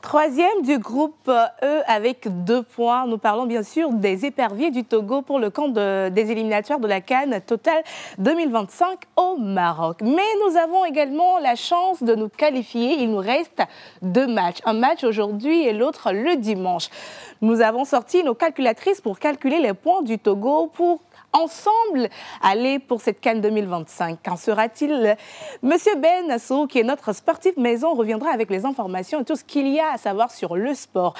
Troisième du groupe E avec 2 points. Nous parlons bien sûr des éperviers du Togo pour le compte des éliminatoires de la CAN Total 2025 au Maroc. Mais nous avons également la chance de nous qualifier. Il nous reste 2 matchs. Un match aujourd'hui et l'autre le dimanche. Nous avons sorti nos calculatrices pour calculer les points du Togo pour ensemble aller pour cette CAN 2025. Qu'en sera-t-il? Monsieur Ben Nassou, qui est notre sportif maison, reviendra avec les informations et tout ce qu'il y a à savoir sur le sport.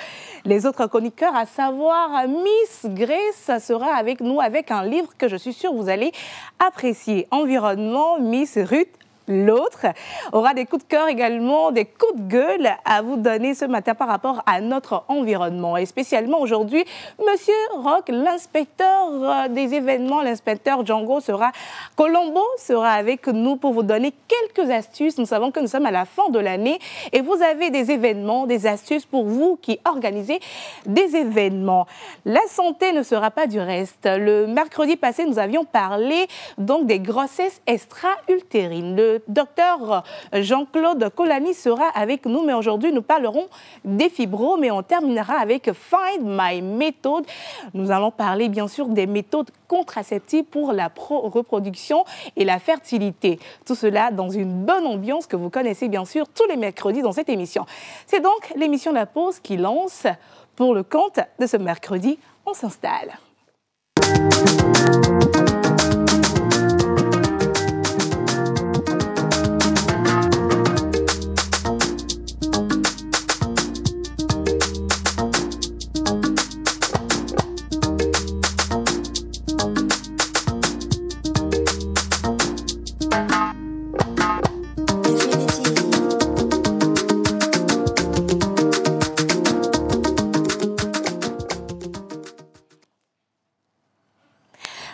Les autres chroniqueurs, à savoir Miss Grace, sera avec nous avec un livre que je suis sûre vous allez apprécier. Environnement, Miss Ruth. L'autre aura des coups de cœur également, des coups de gueule à vous donner ce matin par rapport à notre environnement. Et spécialement aujourd'hui, Monsieur Rock, l'inspecteur des événements, l'inspecteur Django Colombo sera avec nous pour vous donner quelques astuces. Nous savons que nous sommes à la fin de l'année et vous avez des événements, des astuces pour vous qui organisez des événements. La santé ne sera pas du reste. Le mercredi passé, nous avions parlé donc des grossesses extra-utérines. Le docteur Jean-Claude Colani sera avec nous, mais aujourd'hui, nous parlerons des fibromes et on terminera avec Find My Method. Nous allons parler, bien sûr, des méthodes contraceptives pour la reproduction et la fertilité. Tout cela dans une bonne ambiance que vous connaissez, bien sûr, tous les mercredis dans cette émission. C'est donc l'émission La Pause qui lance pour le compte de ce mercredi. On s'installe.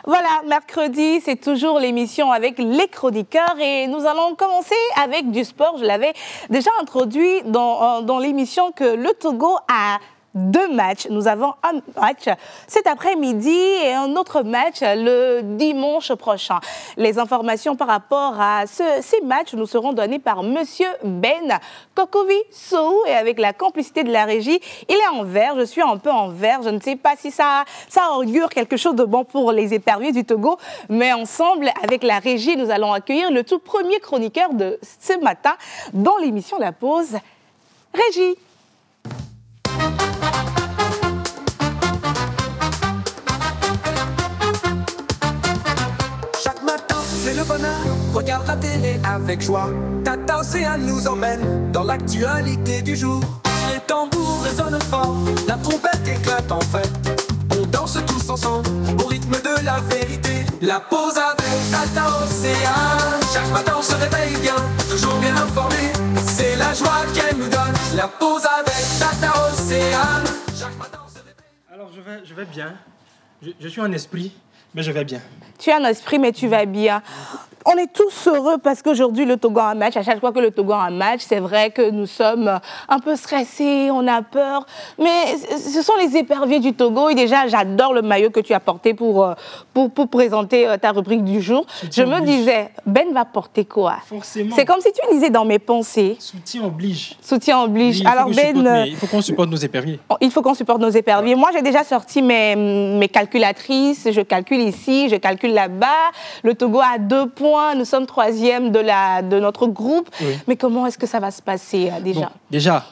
Voilà, mercredi, c'est toujours l'émission avec les chroniqueurs et nous allons commencer avec du sport. Je l'avais déjà introduit dans l'émission que le Togo a 2 matchs. Nous avons un match cet après-midi et un autre match le dimanche prochain. Les informations par rapport à ces matchs nous seront données par Monsieur Ben Kokovi Sou et avec la complicité de la régie. Il est en vert, je suis un peu en vert. Je ne sais pas si ça augure quelque chose de bon pour les éperviers du Togo, mais ensemble, avec la régie, nous allons accueillir le tout premier chroniqueur de ce matin dans l'émission La Pause. Régie. C'est le bonheur, regarde la télé avec joie. Tata Océane nous emmène dans l'actualité du jour. Les tambours résonnent fort, la trompette éclate en fête. On danse tous ensemble au rythme de la vérité. La pause avec Tata Océane. Chaque matin on se réveille bien, toujours bien informé. C'est la joie qu'elle nous donne. La pause avec Tata Océane. Chaque matin on se réveille. Alors je vais bien. Je suis en esprit, mais je vais bien. Tu as un esprit, mais tu vas bien. On est tous heureux parce qu'aujourd'hui, le Togo a un match. À chaque fois que le Togo a un match, c'est vrai que nous sommes un peu stressés, on a peur. Mais ce sont les éperviers du Togo. Et déjà, j'adore le maillot que tu as porté pour présenter ta rubrique du jour. Je me disais, Ben va porter quoi? Forcément. C'est comme si tu lisais dans mes pensées. Soutien oblige. Soutien oblige. Oui, alors Ben, il faut qu'on supporte nos éperviers. Il faut qu'on supporte nos éperviers. Moi, j'ai déjà sorti mes calculatrices. Je calcule ici, je calcule là-bas. Le Togo a 2 points. Nous sommes 3e de notre groupe. Oui. Mais comment est-ce que ça va se passer déjà? Bon, déjà,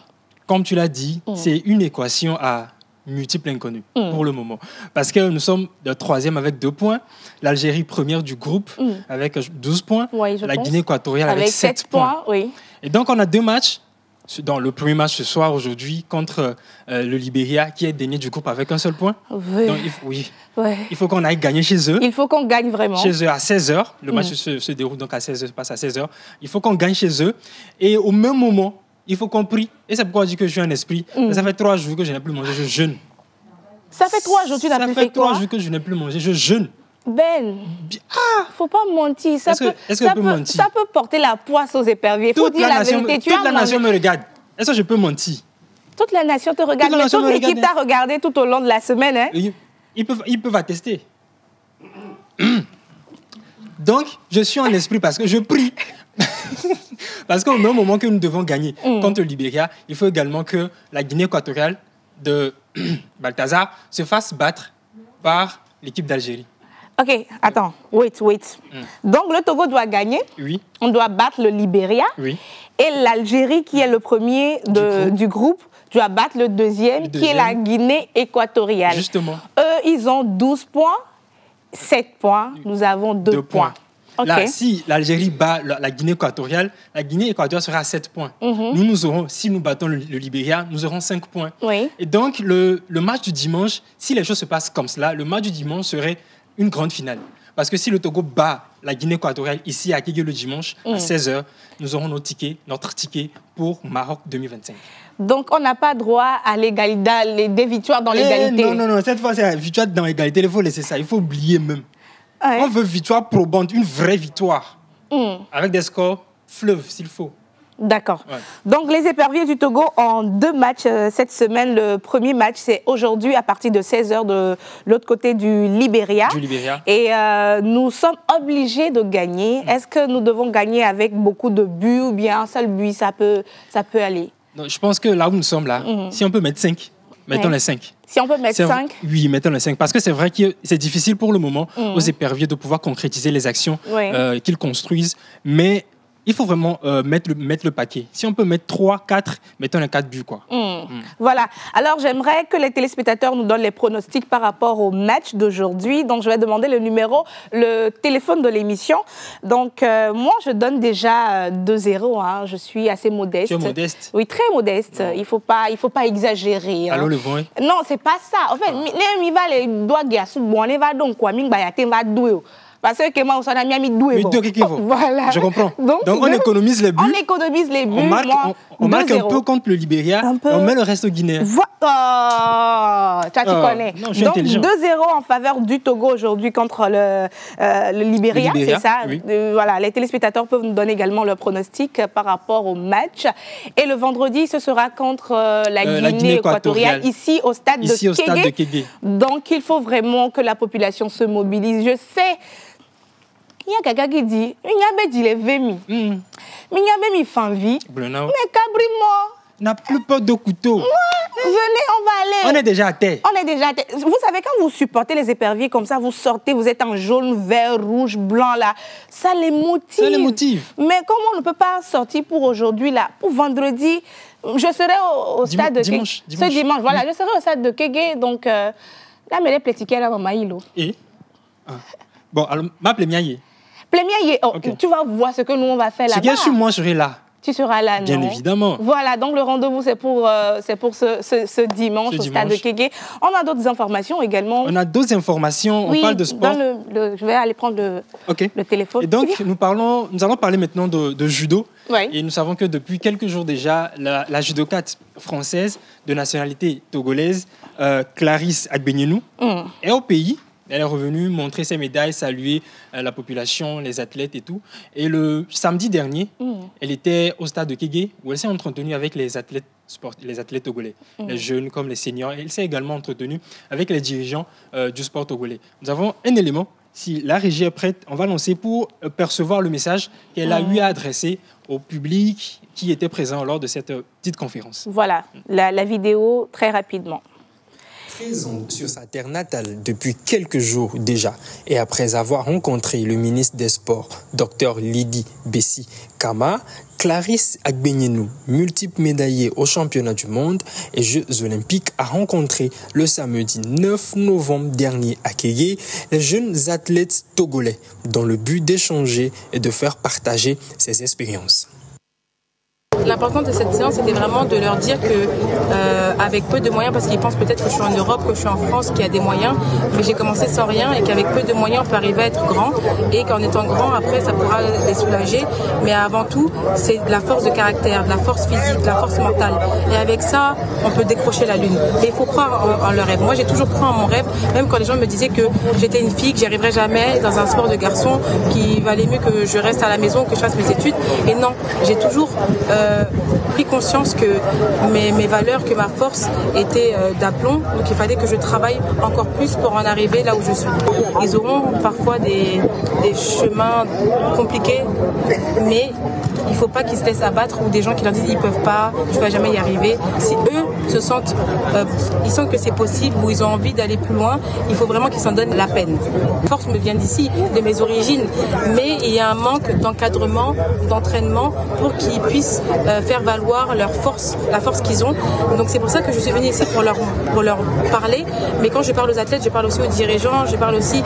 comme tu l'as dit, c'est une équation à multiples inconnus pour le moment. Parce que nous sommes de 3e avec 2 points. L'Algérie première du groupe avec 12 points. Oui, la Guinée équatoriale avec 7 points. Oui. Et donc, on a 2 matchs. Dans le premier match ce soir, aujourd'hui, contre le Libéria, qui est dernier du groupe avec 1 seul point. Oui. Donc, il faut qu'on aille gagner chez eux. Il faut qu'on gagne vraiment. Chez eux à 16h. Le match se déroule donc à 16h, passe à 16h. Il faut qu'on gagne chez eux. Et au même moment, il faut qu'on prie. Et c'est pourquoi je dis que je suis un esprit. Ça fait 3 jours que je n'ai plus mangé, je jeûne. Ça fait 3 jours que tu n'as plus fait quoi? Ça fait 3 jours que je n'ai plus mangé, je jeûne. Ben, faut pas mentir. Ça peut porter la poisse aux éperviers. Il faut dire la vérité. Toute la nation me regarde. Est-ce que je peux mentir? Toute la nation te regarde. Mais toute l'équipe t'a regardé tout au long de la semaine. Hein? Ils peuvent attester. Donc, je suis en esprit parce que je prie. Parce qu'au même moment que nous devons gagner contre le Libéria, il faut également que la Guinée équatoriale de Balthazar se fasse battre par l'équipe d'Algérie. Ok, attends, wait. Donc le Togo doit gagner. Oui. On doit battre le Libéria. Oui. Et l'Algérie, qui est le premier du groupe, doit battre le deuxième, qui est la Guinée équatoriale. Justement. Eux, ils ont 12 points, 7 points, nous avons 2 points. Okay. Là, si l'Algérie bat la Guinée équatoriale sera à 7 points. Nous aurons, si nous battons le Libéria, nous aurons 5 points. Oui. Et donc, le match du dimanche, si les choses se passent comme cela, le match du dimanche serait une grande finale. Parce que si le Togo bat la Guinée équatoriale ici à Kégué le dimanche à 16h, nous aurons notre ticket pour Maroc 2025. Donc, on n'a pas droit à l'égalité, des victoires dans l'égalité. Non, cette fois, c'est la victoire dans l'égalité. Il faut laisser ça, il faut oublier même. Ouais. On veut victoire probante, une vraie victoire. Avec des scores fleuves, s'il faut. D'accord. Ouais. Donc, les éperviers du Togo ont 2 matchs cette semaine. Le premier match, c'est aujourd'hui à partir de 16h de l'autre côté du Libéria. Et nous sommes obligés de gagner. Est-ce que nous devons gagner avec beaucoup de buts ou bien un seul but, ça peut aller? Non, je pense que là où nous sommes là, si on peut mettre 5, mettons les 5. Si on peut mettre 5? Oui, mettons les 5. Parce que c'est vrai que c'est difficile pour le moment aux éperviers de pouvoir concrétiser les actions qu'ils construisent. Mais il faut vraiment mettre le paquet. Si on peut mettre 3, 4, mettons les 4 buts, quoi. Voilà. Alors, j'aimerais que les téléspectateurs nous donnent les pronostics par rapport au match d'aujourd'hui. Donc, je vais demander le téléphone de l'émission. Donc, moi, je donne déjà 2-0. Hein. Je suis assez modeste. Tu es modeste? Oui, très modeste. Non. Il faut pas exagérer. Hein. Allô, le vent? Non, c'est pas ça. En fait, il va les doigts bon, il va donc quoi, va douer. Parce que moi, on s'en a mis doué. Voilà. Je comprends. Donc on économise les buts. On économise les buts. On marque un peu contre le Libéria. On met le reste au Guinéen. Tu connais. Non, je suis intelligent. 2-0 en faveur du Togo aujourd'hui contre le Libéria, c'est ça. Oui. Voilà, les téléspectateurs peuvent nous donner également leur pronostic par rapport au match. Et le vendredi, ce sera contre la Guinée équatoriale, ici au stade de Kégué. Donc, il faut vraiment que la population se mobilise. Je sais... Il y a quelqu'un qui dit, il y a des vémis. Mais il y a même fanvi. Mais cabri-moi. N'a plus peur de couteau. Venez, on va aller. On est déjà à terre. Vous savez, quand vous supportez les éperviers comme ça, vous sortez, vous êtes en jaune, vert, rouge, blanc, là. Ça les motive. Mais comme on ne peut pas sortir pour aujourd'hui, là, pour vendredi, je serai au stade de Kégué. Ce dimanche, voilà, je serai au stade de Kégué. Donc, là, mais les platiqués, là, maïlo. Et bon, alors, ma plémiaille. Okay. Tu vas voir ce que nous, on va faire là-bas. C'est bien sûr, moi, je serai là. Tu seras là, non? Bien évidemment. Voilà, donc le rendez-vous, c'est pour ce dimanche au stade de Kégué. On a d'autres informations également. On a d'autres informations, on parle de sport. Je vais aller prendre le téléphone. Et donc, nous allons parler maintenant de judo. Oui. Et nous savons que depuis quelques jours déjà, la judokate française de nationalité togolaise, Clarisse Agbenienou, est au pays. Elle est revenue montrer ses médailles, saluer la population, les athlètes et tout. Et le samedi dernier, elle était au stade de Kégué où elle s'est entretenue avec les athlètes togolais, les jeunes comme les seniors. Elle s'est également entretenue avec les dirigeants du sport togolais. Nous avons un élément. Si la régie est prête, on va lancer pour percevoir le message qu'elle a eu à adresser au public qui était présent lors de cette petite conférence. Voilà, la vidéo très rapidement. Présente sur sa terre natale depuis quelques jours déjà et après avoir rencontré le ministre des Sports, Dr Lydie Bessi Kama, Clarisse Agbenienou, multiple médaillée aux championnats du monde et Jeux olympiques, a rencontré le samedi 9 novembre dernier à Kégué les jeunes athlètes togolais dans le but d'échanger et de faire partager ses expériences. L'importance de cette séance, c'était vraiment de leur dire que, avec peu de moyens, parce qu'ils pensent peut-être que je suis en Europe, que je suis en France, qu'il y a des moyens, mais j'ai commencé sans rien et qu'avec peu de moyens, on peut arriver à être grand et qu'en étant grand, après, ça pourra les soulager. Mais avant tout, c'est de la force de caractère, de la force physique, de la force mentale. Et avec ça, on peut décrocher la lune. Et il faut croire en leur rêve. Moi, j'ai toujours cru en mon rêve, même quand les gens me disaient que j'étais une fille, que j'y arriverais jamais dans un sport de garçon, qu'il valait mieux que je reste à la maison, que je fasse mes études. Et non, j'ai toujours pris conscience que mes valeurs, que ma force était d'aplomb. Donc il fallait que je travaille encore plus pour en arriver là où je suis. Ils auront parfois des chemins compliqués, mais il ne faut pas qu'ils se laissent abattre ou des gens qui leur disent ils ne peuvent pas, je ne vais jamais y arriver. Si eux se sentent, ils sentent que c'est possible ou ils ont envie d'aller plus loin, il faut vraiment qu'ils s'en donnent la peine. La force me vient d'ici, de mes origines, mais il y a un manque d'encadrement, d'entraînement pour qu'ils puissent faire valoir leur force, la force qu'ils ont. Donc c'est pour ça que je suis venue ici pour leur parler. Mais quand je parle aux athlètes, je parle aussi aux dirigeants, je parle aussi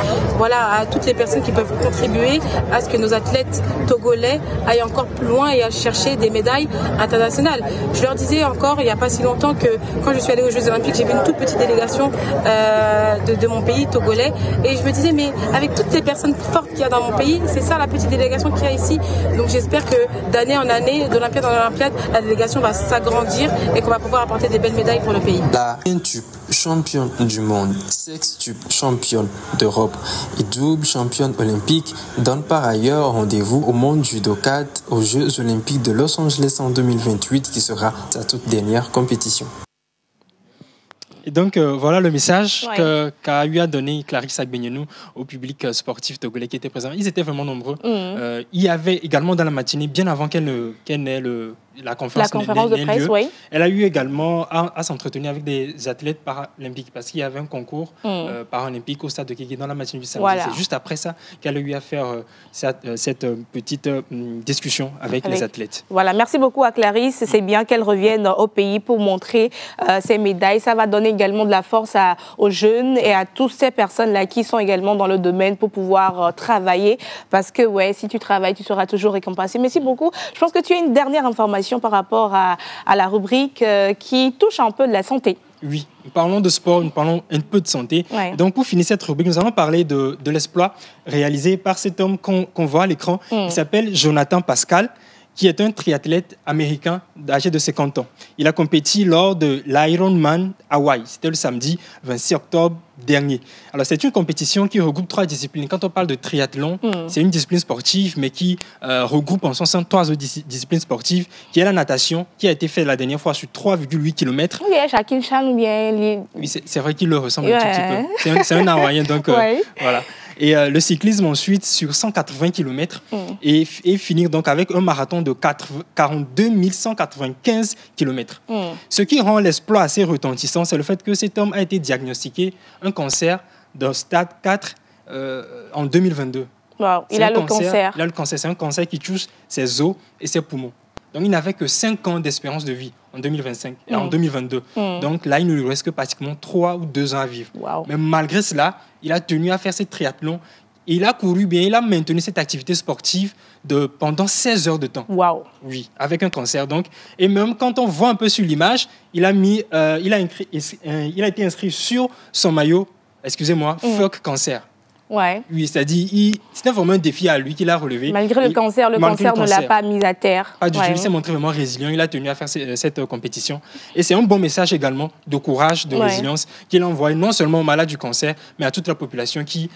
à toutes les personnes qui peuvent contribuer à ce que nos athlètes togolais aillent encore plus loin et à chercher des médailles internationales. Je leur disais encore il n'y a pas si longtemps que quand je suis allée aux Jeux Olympiques, j'ai vu une toute petite délégation de mon pays togolais et je me disais mais avec toutes les personnes fortes qu'il y a dans mon pays, c'est ça la petite délégation qu'il y a ici. Donc j'espère que d'année en année, d'Olympiade en Olympiade, la délégation va s'agrandir et qu'on va pouvoir apporter des belles médailles pour le pays. La quintuple championne du monde, sextuple championne d'Europe et double championne olympique donne par ailleurs rendez-vous au monde judo 4 aux Jeux Olympiques de Los Angeles en 2028 qui sera sa toute dernière compétition. Et donc, voilà le message qu'a eu à donner Clarisse Agbenienou au public sportif togolais qui était présent. Ils étaient vraiment nombreux. Il y avait également dans la matinée, bien avant qu'elle n'ait la conférence de presse, oui. Elle a eu également à s'entretenir avec des athlètes paralympiques parce qu'il y avait un concours paralympique au stade de Kéké dans la matinée du samedi. Voilà. C'est juste après ça qu'elle a eu à faire cette petite discussion avec les athlètes. Voilà, merci beaucoup à Clarisse. C'est bien qu'elle revienne au pays pour montrer ses médailles. Ça va donner également de la force aux jeunes et à toutes ces personnes-là qui sont également dans le domaine pour pouvoir travailler. Parce que, si tu travailles, tu seras toujours récompensé. Merci beaucoup. Je pense que tu as une dernière information par rapport à la rubrique qui touche un peu de la santé. Oui, nous parlons de sport, nous parlons un peu de santé. Ouais. Donc pour finir cette rubrique, nous allons parler de l'exploit réalisé par cet homme qu'on voit à l'écran. Il s'appelle Jonathan Pascal, qui est un triathlète américain âgé de 50 ans. Il a compéti lors de l'Ironman Hawaii. C'était le samedi 26 octobre dernier. Alors, c'est une compétition qui regroupe 3 disciplines. Quand on parle de triathlon, c'est une discipline sportive, mais qui regroupe en son sein 3 autres disciplines sportives, qui est la natation, qui a été faite la dernière fois sur 3,8 km. Oui, Jacques Chan ou bien... Oui, c'est vrai qu'il le ressemble un tout petit peu. C'est un Hawaïen, donc voilà. Et le cyclisme ensuite sur 180 km et finir donc avec un marathon de 42 195 km. Ce qui rend l'exploit assez retentissant, c'est le fait que cet homme a été diagnostiqué un cancer de stade 4 en 2022. Wow. Il a le cancer. Il a le cancer. C'est un cancer qui touche ses os et ses poumons. Donc, il n'avait que 5 ans d'espérance de vie en 2025 et en 2022. Donc, là, il ne lui reste que pratiquement 3 ou 2 ans à vivre. Wow. Mais malgré cela, il a tenu à faire ce triathlon. Et il a couru bien, il a maintenu cette activité sportive pendant 16 heures de temps. Wow. Oui, avec un cancer. Donc. Et même quand on voit un peu sur l'image, il a été inscrit sur son maillot, fuck cancer. Ouais. Oui, c'est-à-dire, c'était vraiment un défi à lui qu'il a relevé. Malgré le cancer, le cancer ne l'a pas mis à terre. Pas du tout, il s'est montré vraiment résilient, il a tenu à faire cette compétition. Et c'est un bon message également de courage, de résilience qu'il envoie non seulement aux malades du cancer, mais à toute la population qui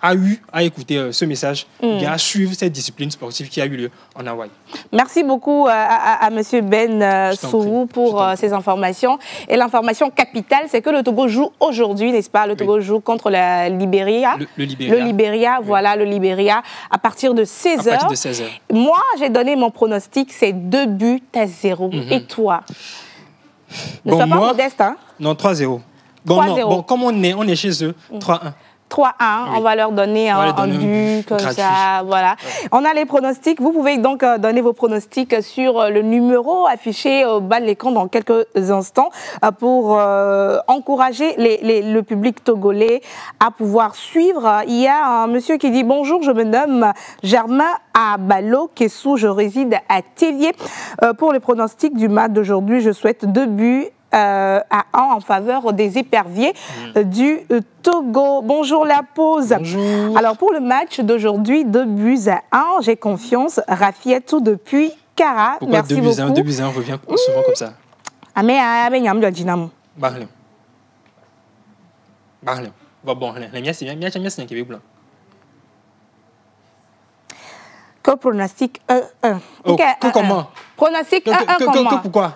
a eu à écouter ce message et à suivre cette discipline sportive qui a eu lieu en Hawaï. Merci beaucoup à M. Ben Sourou pour ces informations. Et l'information capitale, c'est que le Togo joue aujourd'hui, n'est-ce pas? Le Togo joue contre la Libéria. Le Libéria. Voilà, le Libéria, à partir de 16h. À partir de 16h. Moi, j'ai donné mon pronostic, c'est 2-0. Et toi? Ne sois pas modeste, hein? Non, 3-0. Bon, comme on est chez eux, 3-1. 3-1, on va leur donner un but comme gratuit. Ça. Voilà. Ouais. On a les pronostics. Vous pouvez donc donner vos pronostics sur le numéro affiché au bas de l'écran dans quelques instants pour encourager le public togolais à pouvoir suivre. Il y a un monsieur qui dit « Bonjour, je me nomme Germain Abalo Kessou, je réside à Tellier. Pour les pronostics du match d'aujourd'hui, je souhaite 2 buts à 1 en faveur des éperviers du Togo. Bonjour la pause. Bonjour. Alors pour le match d'aujourd'hui, 2 buts à 1, j'ai confiance. Rafietou depuis Kara. Pourquoi merci beaucoup. 2 buts à 1 revient souvent comme ça? Que pronostic 1-1. Comment? Pronostic 1-1 comment? Pourquoi?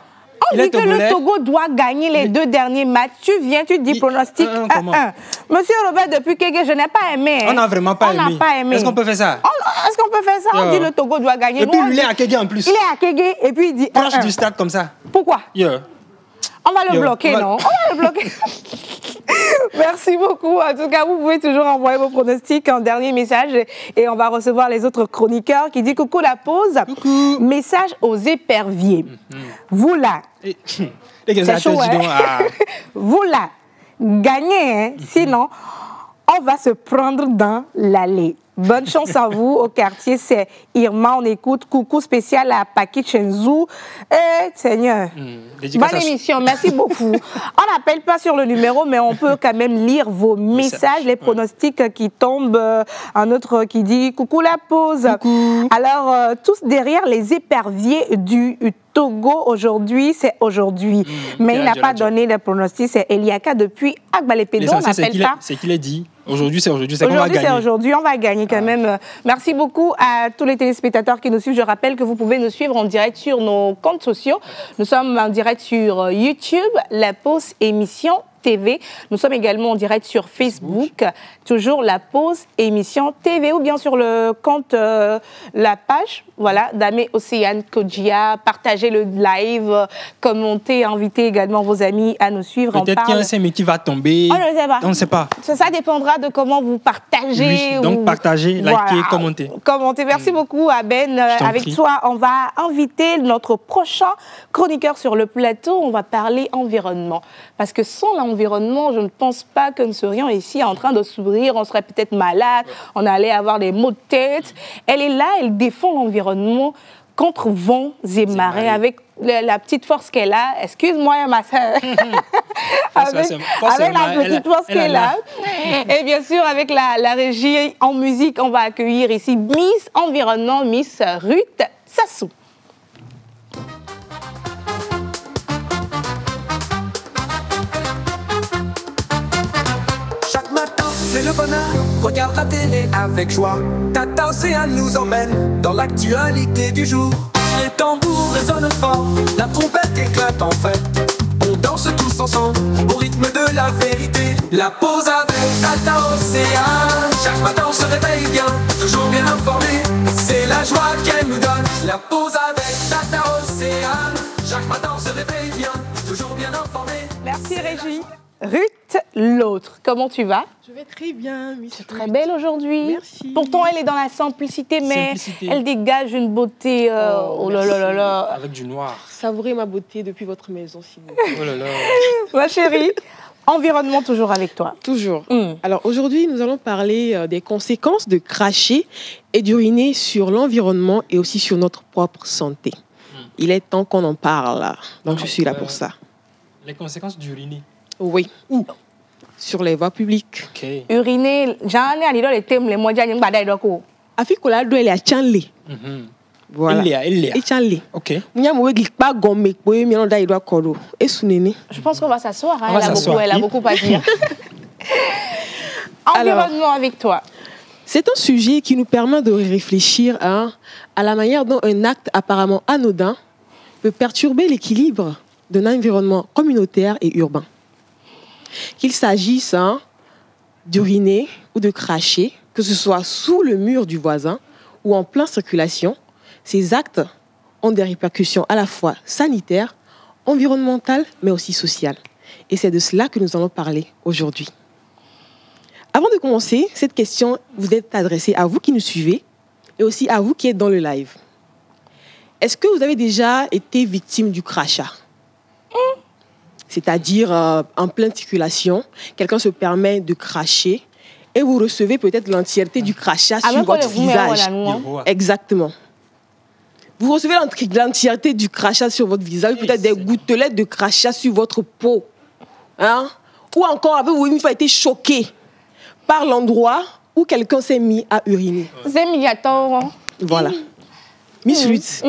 On dit que le Togo doit gagner les 2 derniers matchs. Tu viens, tu dis pronostic 1-1. Monsieur Robert, depuis Kégué, je n'ai pas aimé. On n'a vraiment pas aimé. On n'a pas aimé. Est-ce qu'on peut faire ça? Est-ce qu'on peut faire ça? On dit le Togo doit gagner. Et puis il est à Kégué en plus. Il est à Kégué et puis il dit 1-1. Proche du stade comme ça. Pourquoi? On va le bloquer, non? On va le bloquer. Merci beaucoup. En tout cas, vous pouvez toujours envoyer vos pronostics en dernier message et on va recevoir les autres chroniqueurs qui disent coucou la pause. Coucou. Message aux éperviers. Vous là, c'est chaud, hein? Vous là, gagnez, hein? Sinon, on va se prendre dans l'allée. Bonne chance à vous. Au quartier, c'est Irma. On écoute. Coucou spécial à Paki Chenzu. Seigneur. Bonne émission. Merci beaucoup. On n'appelle pas sur le numéro, mais on peut quand même lire vos messages, les pronostics qui tombent. Un autre qui dit coucou la pause. Coucou. Alors, tous derrière les éperviers du Togo aujourd'hui, c'est aujourd'hui. Mais il n'a pas donné le pronostic. C'est Eliaka depuis Agbalepédo. On n'appelle pas. C'est qu'il a dit. Aujourd'hui, c'est aujourd'hui. C'est qu'on va gagner. Aujourd'hui, c'est aujourd'hui. On va gagner quand même. Merci beaucoup à tous les téléspectateurs qui nous suivent. Je rappelle que vous pouvez nous suivre en direct sur nos comptes sociaux. Nous sommes en direct sur YouTube, La Pause Émission TV. Nous sommes également en direct sur Facebook, toujours La Pause Émission TV, ou bien sur le compte, la page, voilà, d'Amé Océane Kodjia. Partagez le live, commentez, invitez également vos amis à nous suivre. Peut-être qu'il y a un CMI qui va tomber. On ne sait pas. On ne sait pas. Ça dépendra de comment vous partagez. Oui, donc partagez, likez, commentez. Commentez. Merci beaucoup à Ben. Avec toi, on va inviter notre prochain chroniqueur sur le plateau. On va parler environnement. Parce que sans l'environnement, je ne pense pas que nous serions ici en train de s'ouvrir. On serait peut-être malade, on allait avoir des maux de tête. Elle est là, elle défend l'environnement contre vents et marées avec la petite force qu'elle a. Excuse-moi, ma soeur. avec la petite force qu'elle a. Et bien sûr, avec la régie en musique, on va accueillir ici Miss Environnement, Miss Ruth Sassou. C'est le bonheur, regarde la télé avec joie. Tata Océane nous emmène dans l'actualité du jour. Les tambours résonnent fort, la trompette éclate en fête. On danse tous ensemble au rythme de la vérité. La pause avec Tata Océane. Chaque matin on se réveille bien, toujours bien informé. C'est la joie qu'elle nous donne. La pause avec Tata Océane. Chaque matin on se réveille bien, toujours bien informé. Merci Régie. Ruth, l'autre, comment tu vas? Je vais très bien, Miss. Tu es très belle aujourd'hui. Merci. Pourtant, elle est dans la simplicité, mais elle dégage une beauté. Oh là là là là. Avec du noir. Savourez ma beauté depuis votre maison, s'il vous plaît. Oh là là. Ma chérie, environnement toujours avec toi. Toujours. Alors aujourd'hui, nous allons parler des conséquences de cracher et d'uriner sur l'environnement et aussi sur notre propre santé. Il est temps qu'on en parle. Donc je suis là pour ça. Les conséquences d'uriner. Oui. Où? Sur les voies publiques. Ok. Uriner, j'en ai à les thèmes, les mois d'année, Afikola doit aller à Chanley. Voilà. Il y a. Et Chanley. Ok. Je pense qu'on va s'asseoir. Hein. On va s'asseoir. Elle a beaucoup à dire. Environnement avec toi. C'est un sujet qui nous permet de réfléchir à la manière dont un acte apparemment anodin peut perturber l'équilibre d'un environnement communautaire et urbain. Qu'il s'agisse d'uriner ou de cracher, que ce soit sous le mur du voisin ou en pleine circulation, ces actes ont des répercussions à la fois sanitaires, environnementales, mais aussi sociales. Et c'est de cela que nous allons parler aujourd'hui. Avant de commencer, cette question vous est adressée à vous qui nous suivez et aussi à vous qui êtes dans le live. Est-ce que vous avez déjà été victime du crachat ? C'est-à-dire en pleine circulation, quelqu'un se permet de cracher et vous recevez peut-être l'entièreté du crachat sur votre visage. Exactement. Vous recevez l'entièreté du crachat sur votre visage, peut-être des gouttelettes de crachat sur votre peau. Hein? Ou encore, avez-vous une fois été choqué par l'endroit où quelqu'un s'est mis à uriner? C'est immédiatement. Voilà. Miss Ruth,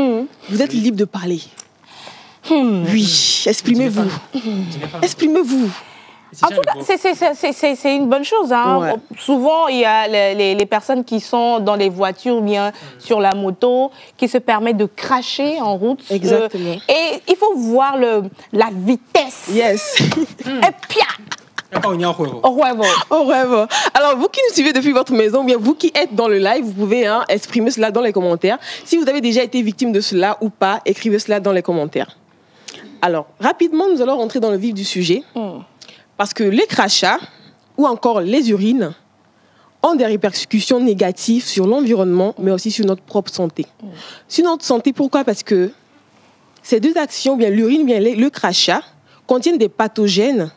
vous êtes libre de parler. Oui, exprimez-vous. Exprimez-vous. En tout cas, c'est une bonne chose. Hein. Ouais. Souvent, il y a les personnes qui sont dans les voitures ou bien sur la moto qui se permettent de cracher en route. Exactement. Et il faut voir la vitesse. Yes. Et pia! Au revoir. Alors, vous qui nous suivez depuis votre maison, ou bien vous qui êtes dans le live, vous pouvez exprimer cela dans les commentaires. Si vous avez déjà été victime de cela ou pas, écrivez cela dans les commentaires. Alors, rapidement, nous allons rentrer dans le vif du sujet. Parce que les crachats ou encore les urines ont des répercussions négatives sur l'environnement, mais aussi sur notre propre santé. Sur notre santé, pourquoi? Parce que ces deux actions, bien l'urine, bien le crachat, contiennent des pathogènes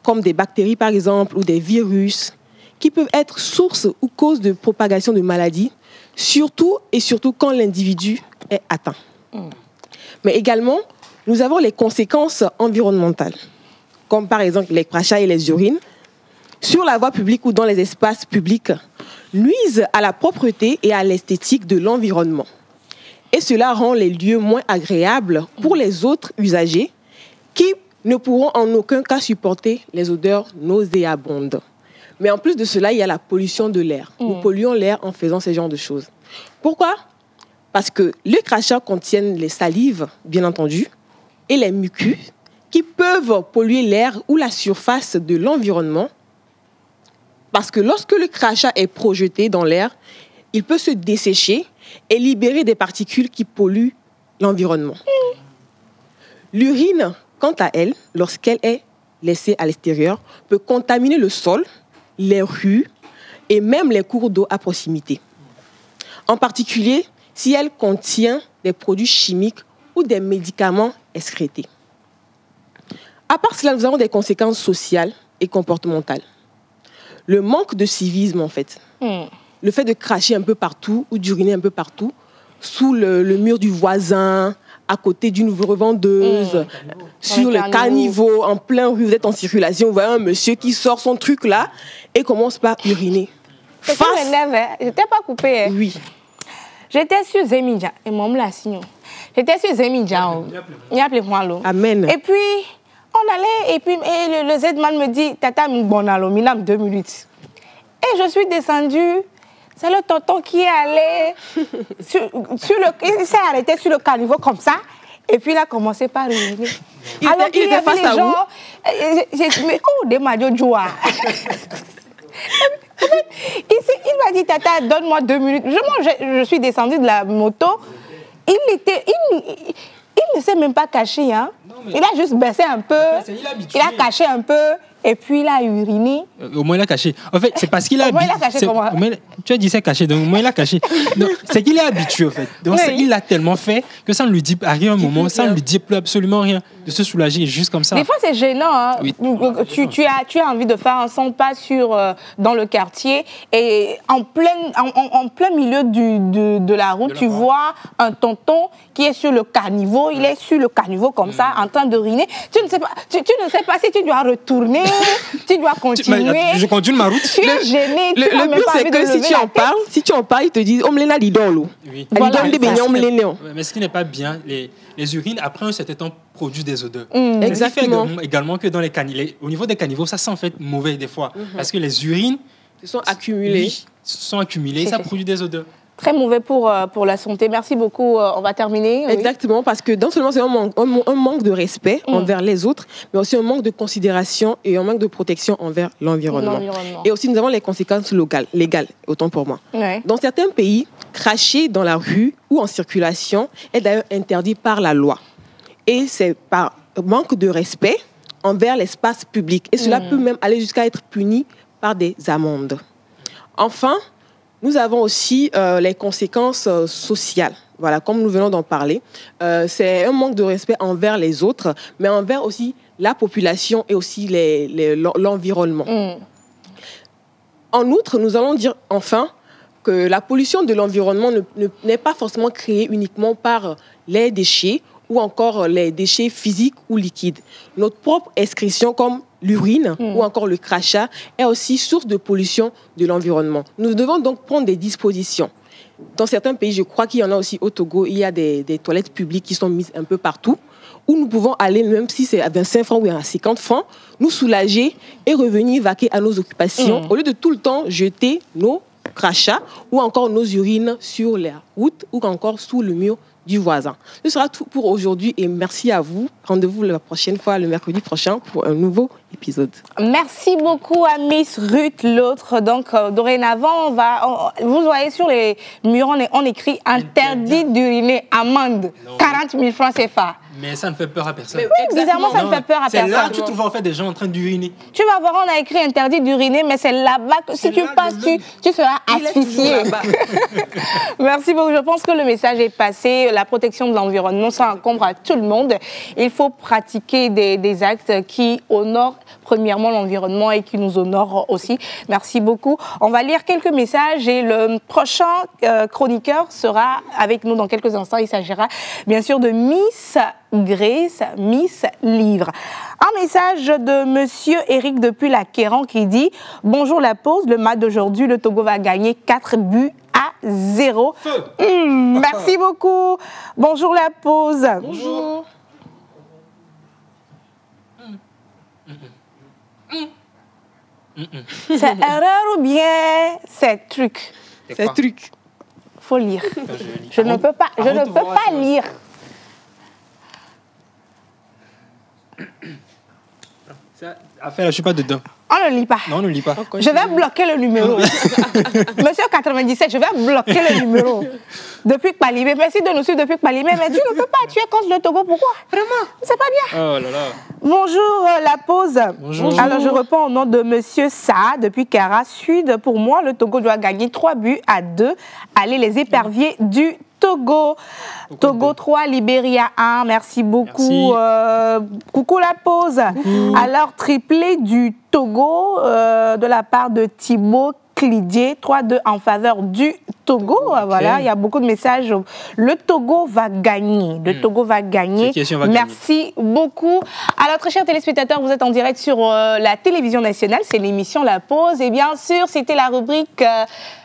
comme des bactéries par exemple ou des virus qui peuvent être source ou cause de propagation de maladies, surtout quand l'individu est atteint. Mais également, nous avons les conséquences environnementales, comme par exemple les crachats et les urines, sur la voie publique ou dans les espaces publics, nuisent à la propreté et à l'esthétique de l'environnement. Et cela rend les lieux moins agréables pour les autres usagers qui ne pourront en aucun cas supporter les odeurs nauséabondes. Mais en plus de cela, il y a la pollution de l'air. Nous polluons l'air en faisant ce genre de choses. Pourquoi? Parce que les crachats contiennent les salives, bien entendu, et les mucus qui peuvent polluer l'air ou la surface de l'environnement. Parce que lorsque le crachat est projeté dans l'air, il peut se dessécher et libérer des particules qui polluent l'environnement. L'urine, quant à elle, lorsqu'elle est laissée à l'extérieur, peut contaminer le sol, les rues et même les cours d'eau à proximité. En particulier, si elle contient des produits chimiques ou des médicaments excrétés. À part cela, nous avons des conséquences sociales et comportementales. Le manque de civisme, en fait. Le fait de cracher un peu partout ou d'uriner un peu partout, sous le mur du voisin, à côté d'une revendeuse, sur le caniveau, en plein rue, vous êtes en circulation, vous voyez un monsieur qui sort son truc là et commence par uriner. Je n'étais pas coupée. Oui. J'étais sur Zemidja, et moi, j'étais sur Zemidja. Il y a plus de Amen. Et puis, on allait, et puis le Z-man me dit, Tata, m'bonalo, minam 2 minutes. Et je suis descendue. C'est le tonton qui est allé il s'est arrêté sur le caniveau comme ça, et puis il a commencé par uriner. Alors il était face à vous. J'ai dit, mais oh, des maillots de joie. Il m'a dit, Tata, donne-moi 2 minutes. Je suis descendue de la moto. Il ne s'est même pas caché. Hein. Il a juste baissé un peu. Il a caché un peu. Et puis il a uriné. Au moins il a caché. En fait, c'est parce qu'il a habitué. Au moins il a caché comment? Tu as dit c'est caché, donc au moins il a caché. C'est qu'il est habitué en fait. Donc il l'a tellement fait que ça ne lui dit à rien un moment, ça ne lui dit plus absolument rien. De se soulager juste comme ça. Des fois c'est gênant. Hein. Oui. Tu as envie de faire un 100 pas dans le quartier et en plein milieu de la route, tu vois un tonton qui est sur le caniveau. Il est sur le caniveau comme ça, en train d'uriner. Tu ne sais pas si tu dois retourner. Tu dois continuer. Je continue ma route. Tu es gêné. Le pire, c'est que si tu en parles, ils te disent on me l'a dit dans l'eau. Voilà. Mais ce qui n'est pas bien, les urines, après un certain temps, produisent des odeurs. Exactement. Ça fait également que dans au niveau des caniveaux, ça sent en fait mauvais des fois. Parce que les urines sont accumulées. Et ça produit des odeurs. Très mauvais pour la santé. Merci beaucoup. On va terminer. Exactement, parce que non seulement c'est un manque de respect envers les autres, mais aussi un manque de considération et un manque de protection envers l'environnement. Et aussi, nous avons les conséquences légales, autant pour moi. Ouais. Dans certains pays, cracher dans la rue ou en circulation est d'ailleurs interdit par la loi. Et c'est par manque de respect envers l'espace public. Et cela peut même aller jusqu'à être puni par des amendes. Enfin, nous avons aussi les conséquences sociales. Voilà, comme nous venons d'en parler. C'est un manque de respect envers les autres, mais envers aussi la population et aussi l'environnement. En outre, nous allons dire enfin que la pollution de l'environnement n'est pas forcément créée uniquement par les déchets ou encore les déchets physiques ou liquides. Notre propre excrétion, comme l'urine ou encore le crachat, est aussi source de pollution de l'environnement. Nous devons donc prendre des dispositions. Dans certains pays, je crois qu'il y en a aussi au Togo, il y a des toilettes publiques qui sont mises un peu partout, où nous pouvons aller, même si c'est à 25 francs ou à 50 francs, nous soulager et revenir vaquer à nos occupations, au lieu de tout le temps jeter nos crachats ou encore nos urines sur la route ou encore sous le mur du voisin. Ce sera tout pour aujourd'hui et merci à vous. Rendez-vous la prochaine fois, le mercredi prochain, pour un nouveau épisode. Merci beaucoup à Miss Ruth, l'autre. Donc, dorénavant, vous voyez sur les murs, on écrit interdit d'uriner, amende, 40 000 francs CFA. Mais ça ne fait peur à personne. Oui, bizarrement, ça ne fait peur à personne. C'est là que tu trouves en fait des gens en train d'uriner. Tu vas voir, on a écrit interdit d'uriner, mais c'est là-bas que si tu passes, tu seras asphyxié. Merci beaucoup. Je pense que le message est passé. La protection de l'environnement, ça encombre à tout le monde. Il faut pratiquer des actes qui honorent premièrement l'environnement et qui nous honorent aussi. Merci beaucoup. On va lire quelques messages et le prochain chroniqueur sera avec nous dans quelques instants. Il s'agira bien sûr de Miss Grace, Miss Livre. Un message de Monsieur Eric depuis la Kéran qui dit « Bonjour la pause, le match d'aujourd'hui, le Togo va gagner 4 buts à 0. Merci beaucoup. Bonjour la pause. Bonjour. C'est erreur ou bien c'est truc? C'est truc. Faut lire. Je ne peux pas lire. Affaire, je suis pas dedans. On ne lit pas. Non, on ne lit pas. Je vais bloquer le numéro. Monsieur 97, je vais bloquer le numéro. Depuis Kpalimé, merci de nous suivre depuis Kpalimé, mais tu ne peux pas, tu es contre le Togo, pourquoi? Vraiment? C'est pas bien. Oh là là. Bonjour, la pause. Bonjour. Alors, je réponds au nom de Monsieur Sa, depuis Kara Sud. Pour moi, le Togo doit gagner 3 buts à 2. Allez, les éperviers du Togo. Togo 3, Libéria 1. Merci beaucoup. Coucou la pause. Alors, triplé du Togo de la part de Thibaut Clidier, 3-2 en faveur du Togo. Okay. Voilà, il y a beaucoup de messages. Le Togo va gagner. Le Togo va gagner. Merci beaucoup. Alors, très chers téléspectateurs, vous êtes en direct sur la télévision nationale. C'est l'émission La Pause. Et bien sûr, c'était la rubrique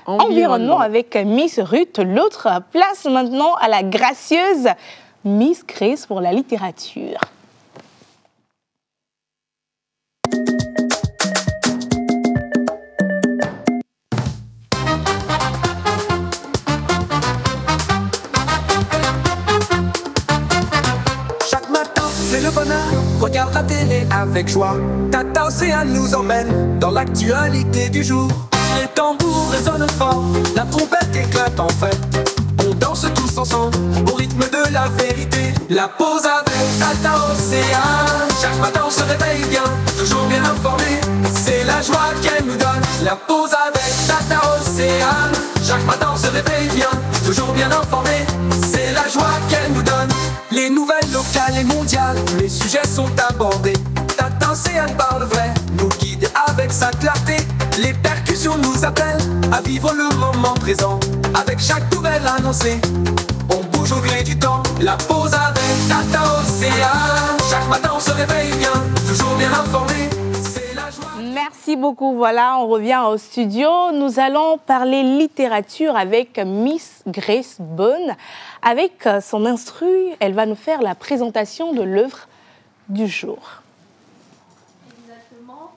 Environnement avec Miss Ruth. L'autre place maintenant à la gracieuse Miss Grace pour la littérature. C'est le bonheur, regarde la télé avec joie. Tata Océane nous emmène dans l'actualité du jour. Les tambours résonnent fort, la trompette éclate en fête. On danse tous ensemble au rythme de la vérité. La pause avec Tata Océane. Chaque matin on se réveille bien, toujours bien informé. C'est la joie qu'elle nous donne. La pause avec Tata Océane. Chaque matin on se réveille bien, toujours bien informé. C'est la joie qu'elle nous donne. Les nouvelles locales et mondiales, les sujets sont abordés. Tata Océane parle vrai, nous guide avec sa clarté. Les percussions nous appellent à vivre le moment présent. Avec chaque nouvelle annoncée, on bouge au gré du temps. La pause avec Tata Océane. Chaque matin on se réveille bien, toujours bien informé. C'est la joie. Merci beaucoup. Voilà, on revient au studio. Nous allons parler littérature avec Miss Grace Bonne. Avec son instru, elle va nous faire la présentation de l'œuvre du jour. Exactement.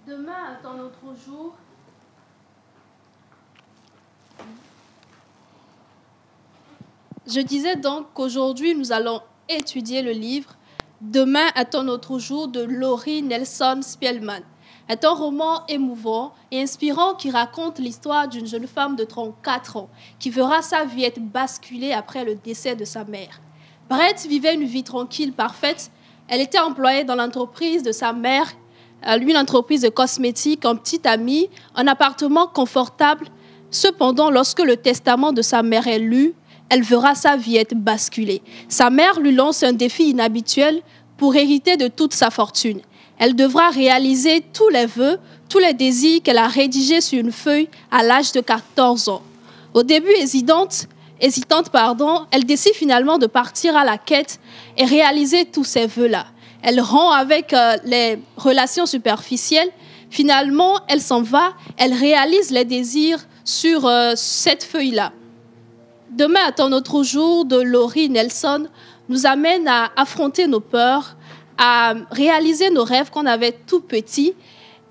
Demain attend notre jour. Je disais donc qu'aujourd'hui, nous allons étudier le livre « Demain attend notre jour » de Laurie Nelson Spellman. C'est un roman émouvant et inspirant qui raconte l'histoire d'une jeune femme de 34 ans qui verra sa vie être basculée après le décès de sa mère. Brett vivait une vie tranquille, parfaite. Elle était employée dans l'entreprise de sa mère, lui une entreprise de cosmétiques, un petit ami, un appartement confortable. Cependant, lorsque le testament de sa mère est lu, elle verra sa vie être basculée. Sa mère lui lance un défi inhabituel pour hériter de toute sa fortune. Elle devra réaliser tous les vœux, tous les désirs qu'elle a rédigés sur une feuille à l'âge de 14 ans. Au début hésitante, elle décide finalement de partir à la quête et réaliser tous ces vœux-là. Elle rompt avec les relations superficielles. Finalement, elle s'en va, elle réalise les désirs sur cette feuille-là. Demain attend notre jour de Laurie Nelson, nous amène à affronter nos peurs, à réaliser nos rêves qu'on avait tout petits.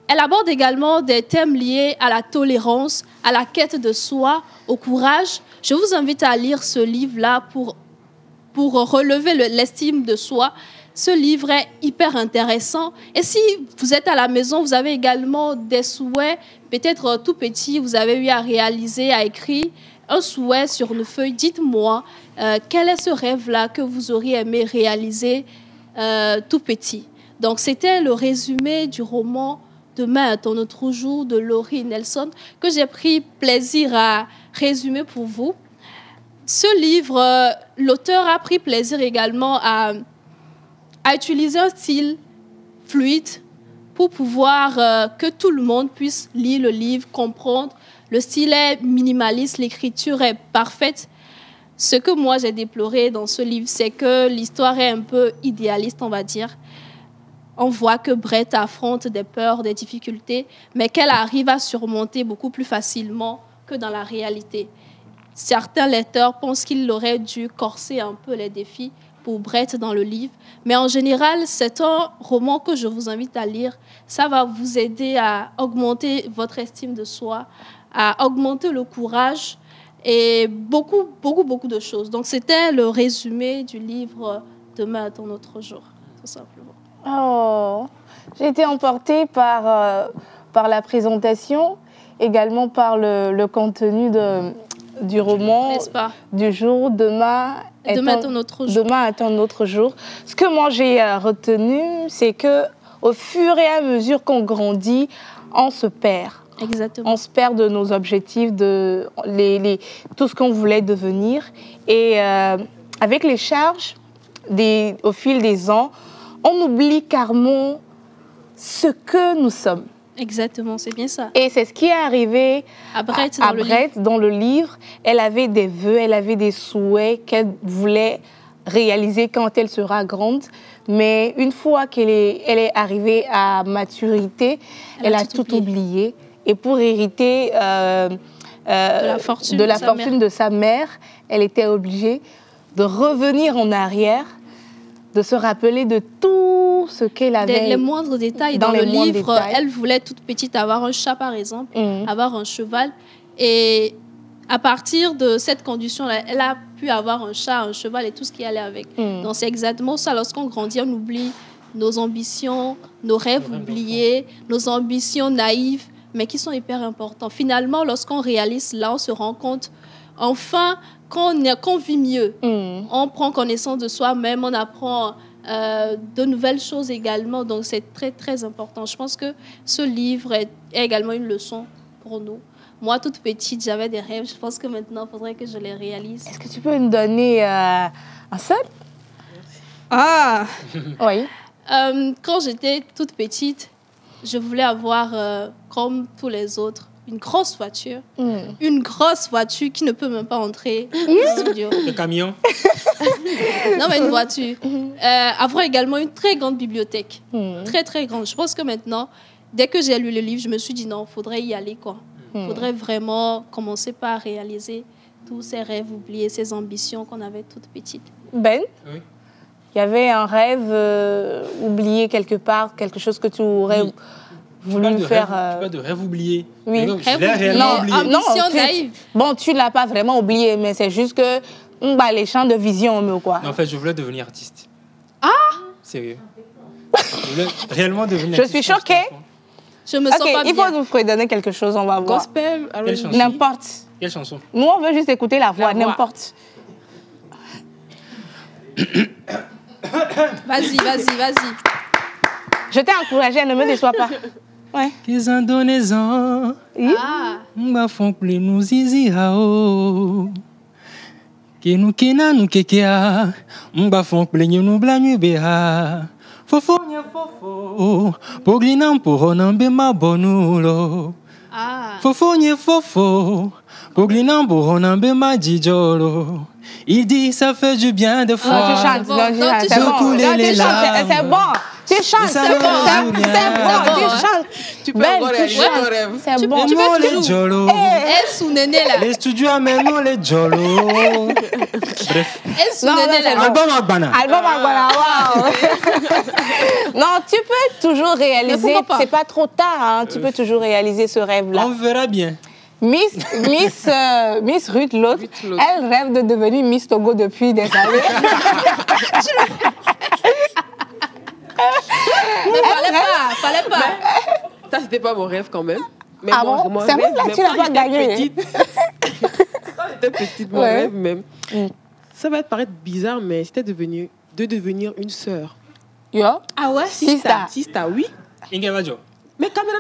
Elle aborde également des thèmes liés à la tolérance, à la quête de soi, au courage. Je vous invite à lire ce livre-là pour relever l'estime de soi. Ce livre est hyper intéressant. Et si vous êtes à la maison, vous avez également des souhaits, peut-être tout petits, vous avez eu à réaliser, à écrire un souhait sur une feuille. Dites-moi, quel est ce rêve-là que vous auriez aimé réaliser tout petit? Donc, c'était le résumé du roman Demain est un autre jour de Laurie Nelson que j'ai pris plaisir à résumer pour vous. Ce livre, l'auteur a pris plaisir également à utiliser un style fluide pour pouvoir que tout le monde puisse lire le livre, comprendre. Le style est minimaliste, l'écriture est parfaite. Ce que moi j'ai déploré dans ce livre, c'est que l'histoire est un peu idéaliste, on va dire. On voit que Brett affronte des peurs, des difficultés, mais qu'elle arrive à surmonter beaucoup plus facilement que dans la réalité. Certains lecteurs pensent qu'il aurait dû corser un peu les défis pour Brett dans le livre, mais en général, c'est un roman que je vous invite à lire. Ça va vous aider à augmenter votre estime de soi, à augmenter le courage et beaucoup de choses. Donc, c'était le résumé du livre Demain est un autre jour, tout simplement. Oh, j'ai été emportée par la présentation, également par le contenu du roman, n'est-ce pas? Du jour. Demain est un autre jour. Demain est un autre jour. Ce que moi j'ai retenu, c'est que au fur et à mesure qu'on grandit, on se perd. Exactement. On se perd de nos objectifs, de tout ce qu'on voulait devenir. Et avec les charges, au fil des ans, on oublie carrément ce que nous sommes. Exactement, c'est bien ça. Et c'est ce qui est arrivé à Brett dans le livre. Elle avait des vœux, elle avait des souhaits qu'elle voulait réaliser quand elle sera grande. Mais une fois qu'elle est arrivée à maturité, elle a tout oublié. Et pour hériter de la fortune de sa mère, elle était obligée de revenir en arrière, de se rappeler de tout ce qu'elle avait. Les moindres détails dans le livre. Elle voulait toute petite avoir un chat, par exemple, avoir un cheval. Et à partir de cette condition-là, elle a pu avoir un chat, un cheval et tout ce qui allait avec. Donc c'est exactement ça. Lorsqu'on grandit, on oublie nos ambitions, nos rêves oubliés, nos ambitions naïves, mais qui sont hyper importants. Finalement, lorsqu'on réalise cela, on se rend compte, enfin, qu'on vit mieux. On prend connaissance de soi-même, on apprend de nouvelles choses également. Donc, c'est très, très important. Je pense que ce livre est également une leçon pour nous. Moi, toute petite, j'avais des rêves. Je pense que maintenant, il faudrait que je les réalise. Est-ce que tu peux nous donner un seul? Ah Oui. Quand j'étais toute petite, je voulais avoir, comme tous les autres, une grosse voiture. Une grosse voiture qui ne peut même pas entrer au studio. Le camion. Non, mais une voiture. Avoir également une très grande bibliothèque. Très, très grande. Je pense que maintenant, dès que j'ai lu le livre, je me suis dit non, il faudrait y aller, quoi. Il faudrait vraiment commencer par réaliser tous ces rêves oubliés, ces ambitions qu'on avait toutes petites. Ben? Oui. Il y avait un rêve oublié quelque part, quelque chose que tu aurais voulu faire. Tu parles de rêve oublié. Oui. Je l'ai réellement oublié. Ambition naïve. Bon, tu ne l'as pas vraiment oublié, mais c'est juste que les champs de vision, mais quoi. Non, en fait, je voulais devenir artiste. Ah! Sérieux. Je voulais réellement devenir artiste. Je suis choquée. Je me sens pas bien. Il faut nous redonner quelque chose, on va voir. Gospel, n'importe. Quelle chanson? Nous, on veut juste écouter la voix, n'importe. Vas-y. Je t'ai encouragée, ne me déçois pas. Ouais. Qu'ils en donnez-en. Ah. Mba font plus nous zizi hao. Qui nous kena nous kekea. Mba font plus nous blâme beha. Fofo nya fofo. Poglinam pour onambe ma bonulo. Ah. Fofo nya fofo. Poglinam pour onambe ma djijolo. Il dit ça fait du bien de fois. Tu chantes, c'est bon. Tu chantes, tu chantes. Tu peux Belle, encore tu réaliser chantes. ton rêve. C'est bon. tu Moi, peux les toujours- Jolo. Eh, sous Néné là. Les studios à Meno, les Jolo. Bref. Eh, sous Non, Néné non, c'est là. bon. Album Agbana. Album Agbana, waouh. Non, tu peux toujours réaliser. Mais pourquoi pas? C'est pas trop tard. Hein, tu peux toujours réaliser ce rêve-là. On verra bien. Miss Ruth Lotte, Ruth Lotte. elle rêve de devenir Miss Togo depuis des années. Mais fallait pas. Ça, c'était pas mon rêve quand même. Mais Ah bon? mon C'est vrai rêve, que là, même tu n'as quand pas j'étais gagné. petite- Quand j'étais petite, mon Ouais. rêve même. Ça va te paraître bizarre, mais c'était de devenir une sœur. Yo. Ah ouais? Sista. Sista, oui. Ingevajo. Mais caméra,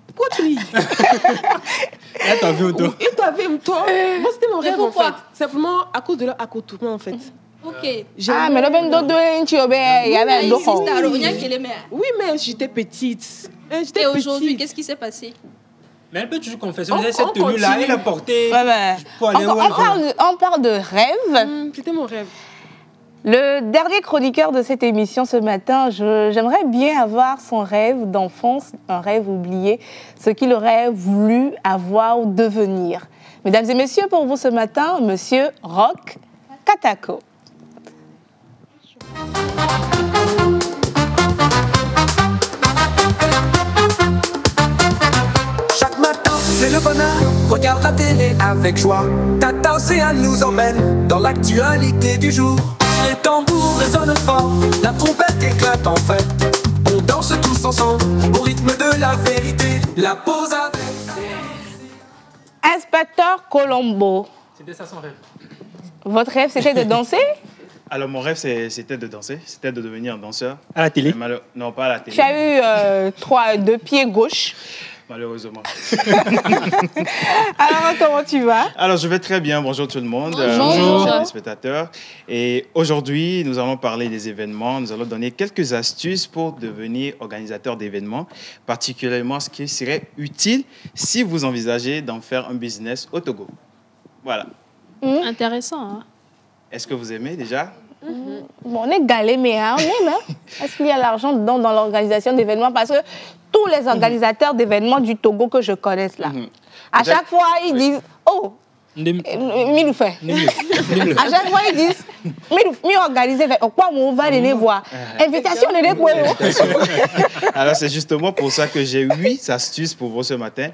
pourquoi tu lis? Là, t'as vu auto. Et toi, toi, moi, c'était mon Mais rêve en pourquoi? fait. Simplement à cause de leur accoutrement en fait. Ok. Ah, mais le ben dodo il y avait un Ici, doho. c'est à Rovignac qui est les mères. Oui, mais j'étais petite. Et aujourd'hui, qu'est-ce qui s'est passé? Mais elle peut toujours confesser. On Cette tenue-là, continue. elle a porté. Ouais, ouais. Pour aller où elle veut. On parle de rêve. C'était mon rêve. Le dernier chroniqueur de cette émission ce matin, j'aimerais bien avoir son rêve d'enfance, un rêve oublié, ce qu'il aurait voulu avoir ou devenir. Mesdames et messieurs, pour vous ce matin, Monsieur Roch Katako. Chaque matin, c'est le bonheur. Regarde la télé avec joie. Tata Océane nous emmène dans l'actualité du jour. Les tambours résonnent fort, la trompette éclate en fête. On danse tous ensemble au rythme de la vérité. La pause avec. Inspecteur Colombo, C'était ça son rêve. votre rêve c'était de danser? Alors, mon rêve, c'était de danser, c'était de devenir un danseur. À la télé. Mais non, pas à la télé, Tu as eu deux pieds gauche. malheureusement. Alors, comment tu vas? Alors, je vais très bien. Bonjour tout le monde. Bonjour. Chers téléspectateurs. Et aujourd'hui, nous allons parler des événements. Nous allons donner quelques astuces pour devenir organisateur d'événements, particulièrement ce qui serait utile si vous envisagez d'en faire un business au Togo. Voilà. Intéressant, hein? Est-ce que vous aimez déjà? Bon, on est galé, mais hein, on aime. Hein? Est-ce qu'il y a l'argent dedans dans l'organisation d'événements? Parce que tous les organisateurs d'événements du Togo que je connaisse là, à chaque fois, ils disent « Oh, Milou fait ». À chaque fois, ils disent « Milou organisé, quoi on va aller voir ?» Invitation, on est quoi? Alors, c'est justement pour ça que j'ai 8 astuces pour vous ce matin.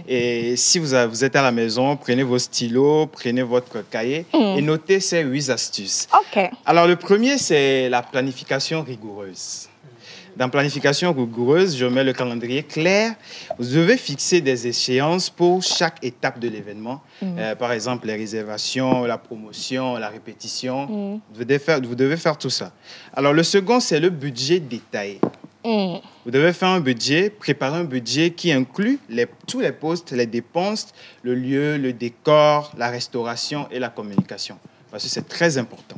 Et si vous êtes à la maison, prenez vos stylos, prenez votre cahier et notez ces 8 astuces. Ok. Alors, le premier, c'est la planification rigoureuse. Dans planification rigoureuse, je mets le calendrier clair. Vous devez fixer des échéances pour chaque étape de l'événement. Par exemple, les réservations, la promotion, la répétition. Vous devez faire tout ça. Alors, le second, c'est le budget détaillé. Vous devez faire un budget, préparer un budget qui inclut tous les postes, les dépenses, le lieu, le décor, la restauration et la communication. Parce que c'est très important.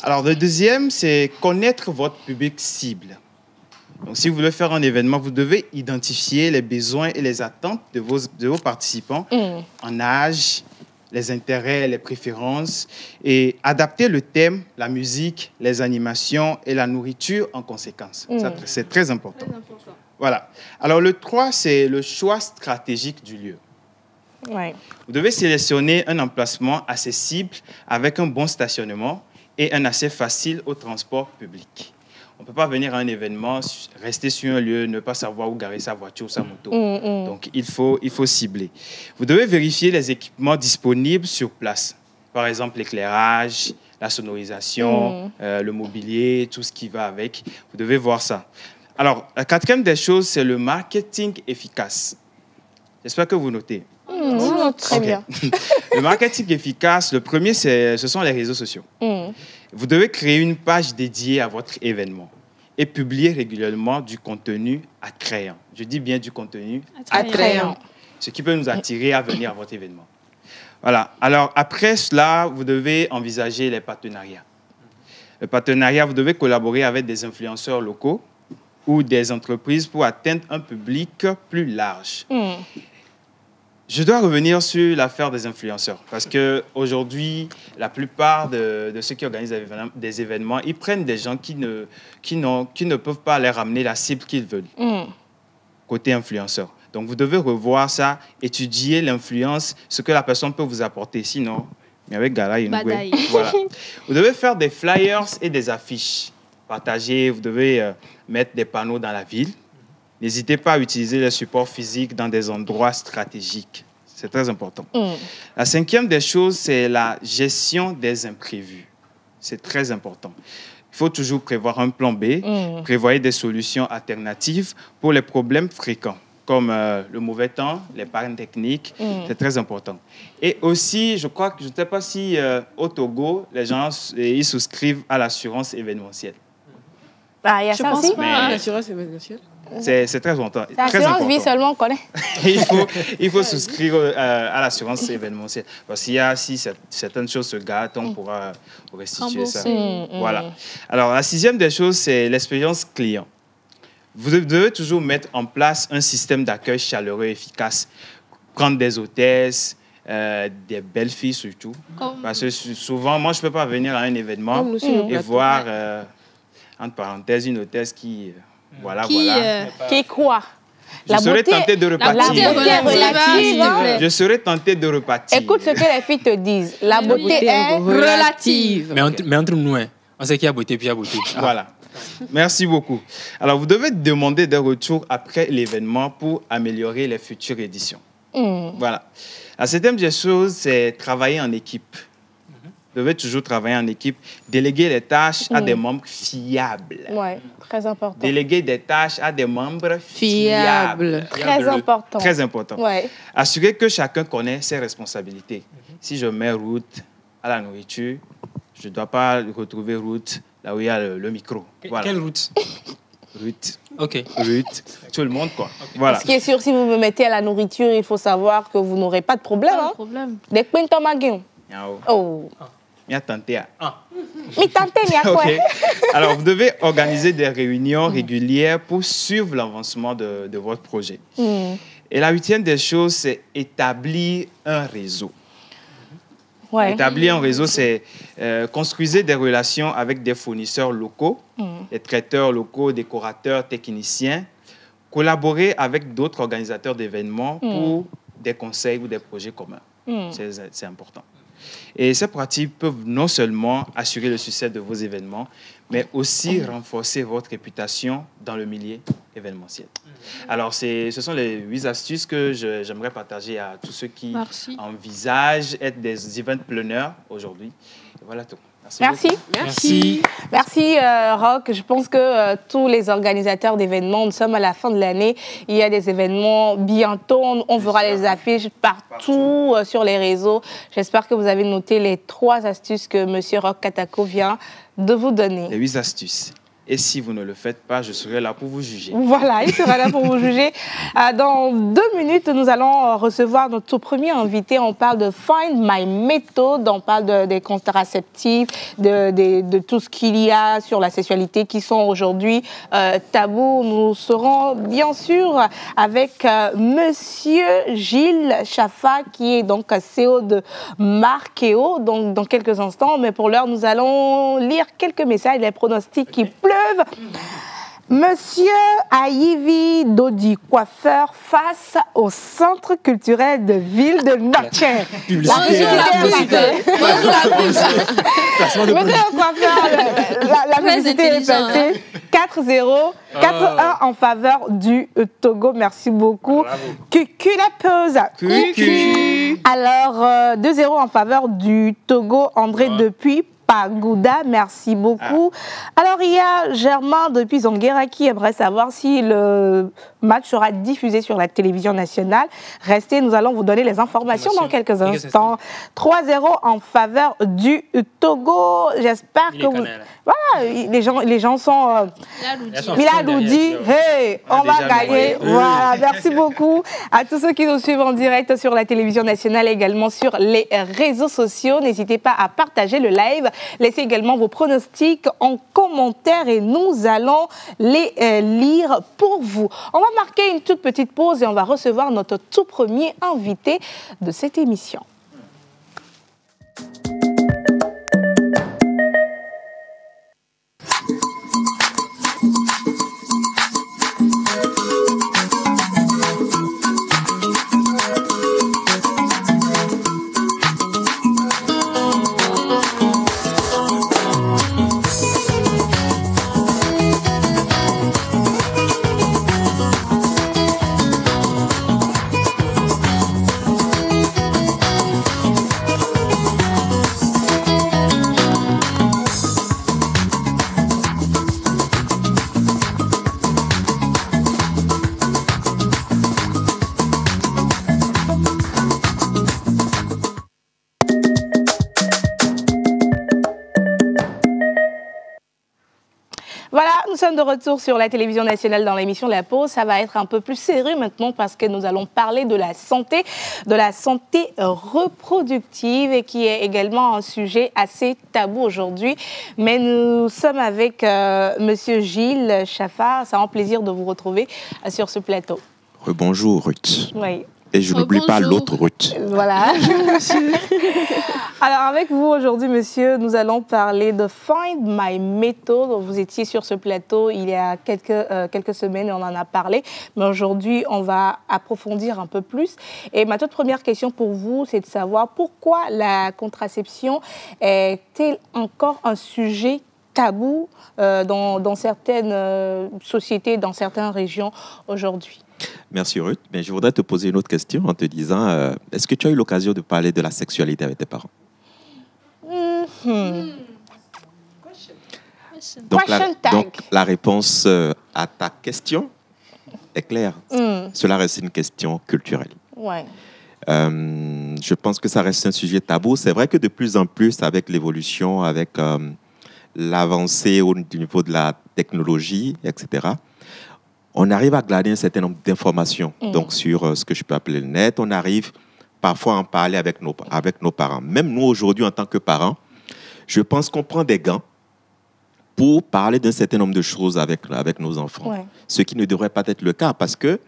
Alors, le deuxième, c'est connaître votre public cible. Donc, si vous voulez faire un événement, vous devez identifier les besoins et les attentes de vos participants en âge, les intérêts, les préférences et adapter le thème, la musique, les animations et la nourriture en conséquence. Ça, c'est très important. Voilà. Alors, le 3, c'est le choix stratégique du lieu. Ouais. Vous devez sélectionner un emplacement accessible avec un bon stationnement et un accès facile au transport public. On ne peut pas venir à un événement, rester sur un lieu, ne pas savoir où garer sa voiture ou sa moto. Donc, il faut cibler. Vous devez vérifier les équipements disponibles sur place. Par exemple, l'éclairage, la sonorisation, le mobilier, tout ce qui va avec. Vous devez voir ça. Alors, la quatrième des choses, c'est le marketing efficace. J'espère que vous notez. Très bien. Le marketing efficace, le premier, ce sont les réseaux sociaux. Vous devez créer une page dédiée à votre événement et publier régulièrement du contenu attrayant. Je dis bien du contenu Attrayant. ce qui peut nous attirer à venir à votre événement. Voilà. Alors, après cela, vous devez envisager les partenariats. Le partenariat, vous devez collaborer avec des influenceurs locaux ou des entreprises pour atteindre un public plus large. Je dois revenir sur l'affaire des influenceurs parce qu'aujourd'hui, la plupart de ceux qui organisent des événements, ils prennent des gens qui ne peuvent pas leur amener la cible qu'ils veulent. côté influenceur. Donc, vous devez revoir ça, étudier l'influence, ce que la personne peut vous apporter. Sinon, mais avec Gala, il nous voilà. Vous devez faire des flyers et des affiches. Partager, vous devez mettre des panneaux dans la ville. N'hésitez pas à utiliser les supports physiques dans des endroits stratégiques. C'est très important. La cinquième des choses, c'est la gestion des imprévus. C'est très important. Il faut toujours prévoir un plan B, prévoyez des solutions alternatives pour les problèmes fréquents, comme le mauvais temps, les pannes techniques. C'est très important. Et aussi, je crois que, je ne sais pas si au Togo, les gens ils souscrivent à l'assurance événementielle. Ah, il y a ça aussi. L'assurance événementielle. C'est très important. L'assurance vie seulement, on connaît. il faut souscrire à l'assurance événementielle. Parce qu'il y a, si certaines choses se gâtent, on pourra restituer ça. Voilà. Alors, la sixième des choses, c'est l'expérience client. Vous devez toujours mettre en place un système d'accueil chaleureux et efficace. Prendre des hôtesses, des belles filles surtout. Parce que souvent, moi, je ne peux pas venir à un événement et voir, entre parenthèses, une hôtesse qui... Qui quoi? Je serais tenté de repartir. La beauté est relative. Je serais tenté de repartir. Écoute ce que les filles te disent. La beauté est relative. Mais entre nous, on sait qu'il y a beauté puis il y a beauté. Voilà. Merci beaucoup. Alors, vous devez demander des retours après l'événement pour améliorer les futures éditions. Voilà. La septième des choses, c'est travailler en équipe. Vous devez toujours travailler en équipe. Déléguer les tâches à des membres fiables. Oui, très important. Déléguer des tâches à des membres fiables. Très important. Très important. Ouais. Assurer que chacun connaît ses responsabilités. Si je mets Ruth à la nourriture, je ne dois pas retrouver Ruth là où il y a le micro. Voilà. Quelle Ruth? Ruth. OK. Ruth. Tout le monde, quoi. Voilà. Ce qui est sûr, si vous me mettez à la nourriture, il faut savoir que vous n'aurez pas de problème. Pas de problème. Des pintomaguins. Oh. Mia tenté. Mi tenté, mia quoi. OK. Alors, vous devez organiser des réunions régulières pour suivre l'avancement de votre projet. Et la huitième des choses, c'est établir un réseau. Ouais. Établir un réseau, c'est construire des relations avec des fournisseurs locaux, des traiteurs locaux, décorateurs, techniciens, collaborer avec d'autres organisateurs d'événements pour des conseils ou des projets communs. C'est important. Et ces pratiques peuvent non seulement assurer le succès de vos événements, mais aussi renforcer votre réputation dans le milieu événementiel. Alors, ce sont les 8 astuces que j'aimerais partager à tous ceux qui envisagent être des event planners aujourd'hui. Et voilà tout. Merci, Roch. Je pense que tous les organisateurs d'événements, nous sommes à la fin de l'année. Il y a des événements bientôt. On verra les affiches partout sur les réseaux. J'espère que vous avez noté les 3 astuces que M. Roch Katako vient de vous donner. Les 8 astuces. Et si vous ne le faites pas, je serai là pour vous juger. Voilà, il sera là pour vous juger. Dans 2 minutes, nous allons recevoir notre tout premier invité. On parle de Find My Method, on parle des contraceptifs, de tout ce qu'il y a sur la sexualité qui sont aujourd'hui tabous. Nous serons bien sûr avec Monsieur Gilles Chaffa, qui est donc CEO de Markeo, donc dans quelques instants. Mais pour l'heure, nous allons lire quelques messages, les pronostics qui pleuvent. Monsieur Ayivi Dodi, coiffeur, face au Centre culturel de ville de Noirtier. Bonjour Monsieur le coiffeur, la publicité est passée. 4-0, 4-1 en faveur du Togo. Merci beaucoup. Cucu la pause. Cucu. Alors, 2-0 en faveur du Togo. André depuis Pagoda, merci beaucoup. Alors, il y a Germain depuis Zonguera qui aimerait savoir si le match sera diffusé sur la télévision nationale. Restez, nous allons vous donner les informations dans quelques instants. 3-0 en faveur du Togo. J'espère que vous... Voilà, les gens sont... Miladoudi, hey, on va gagner. Voilà, merci beaucoup à tous ceux qui nous suivent en direct sur la télévision nationale et également sur les réseaux sociaux. N'hésitez pas à partager le live. Laissez également vos pronostics en commentaire et nous allons les lire pour vous. On va marquer une toute petite pause et on va recevoir notre tout premier invité de cette émission. sommes de retour sur la télévision nationale dans l'émission La Pause. Ça va être un peu plus sérieux maintenant parce que nous allons parler de la santé reproductive et qui est également un sujet assez tabou aujourd'hui. Mais nous sommes avec Monsieur Gilles Chaffard. C'est un plaisir de vous retrouver sur ce plateau. Bonjour Ruth. Oui. Et je n'oublie pas l'autre Ruth. Voilà. Alors, avec vous aujourd'hui, monsieur, nous allons parler de Find My Method. Vous étiez sur ce plateau il y a quelques semaines et on en a parlé. Mais aujourd'hui, on va approfondir un peu plus. Et ma toute première question pour vous, c'est de savoir pourquoi la contraception est-elle encore un sujet tabou dans certaines sociétés, dans certaines régions aujourd'hui? Merci Ruth. Mais je voudrais te poser une autre question en te disant, est-ce que tu as eu l'occasion de parler de la sexualité avec tes parents? Donc, la réponse à ta question est claire. Cela reste une question culturelle. Ouais. Je pense que ça reste un sujet tabou. C'est vrai que de plus en plus, avec l'évolution, avec l'avancée au niveau de la technologie, etc., on arrive à glaner un certain nombre d'informations donc sur ce que je peux appeler le net. On arrive parfois à en parler avec nos parents. Même nous, aujourd'hui, en tant que parents, je pense qu'on prend des gants pour parler d'un certain nombre de choses avec nos enfants. Ouais. Ce qui ne devrait pas être le cas parce que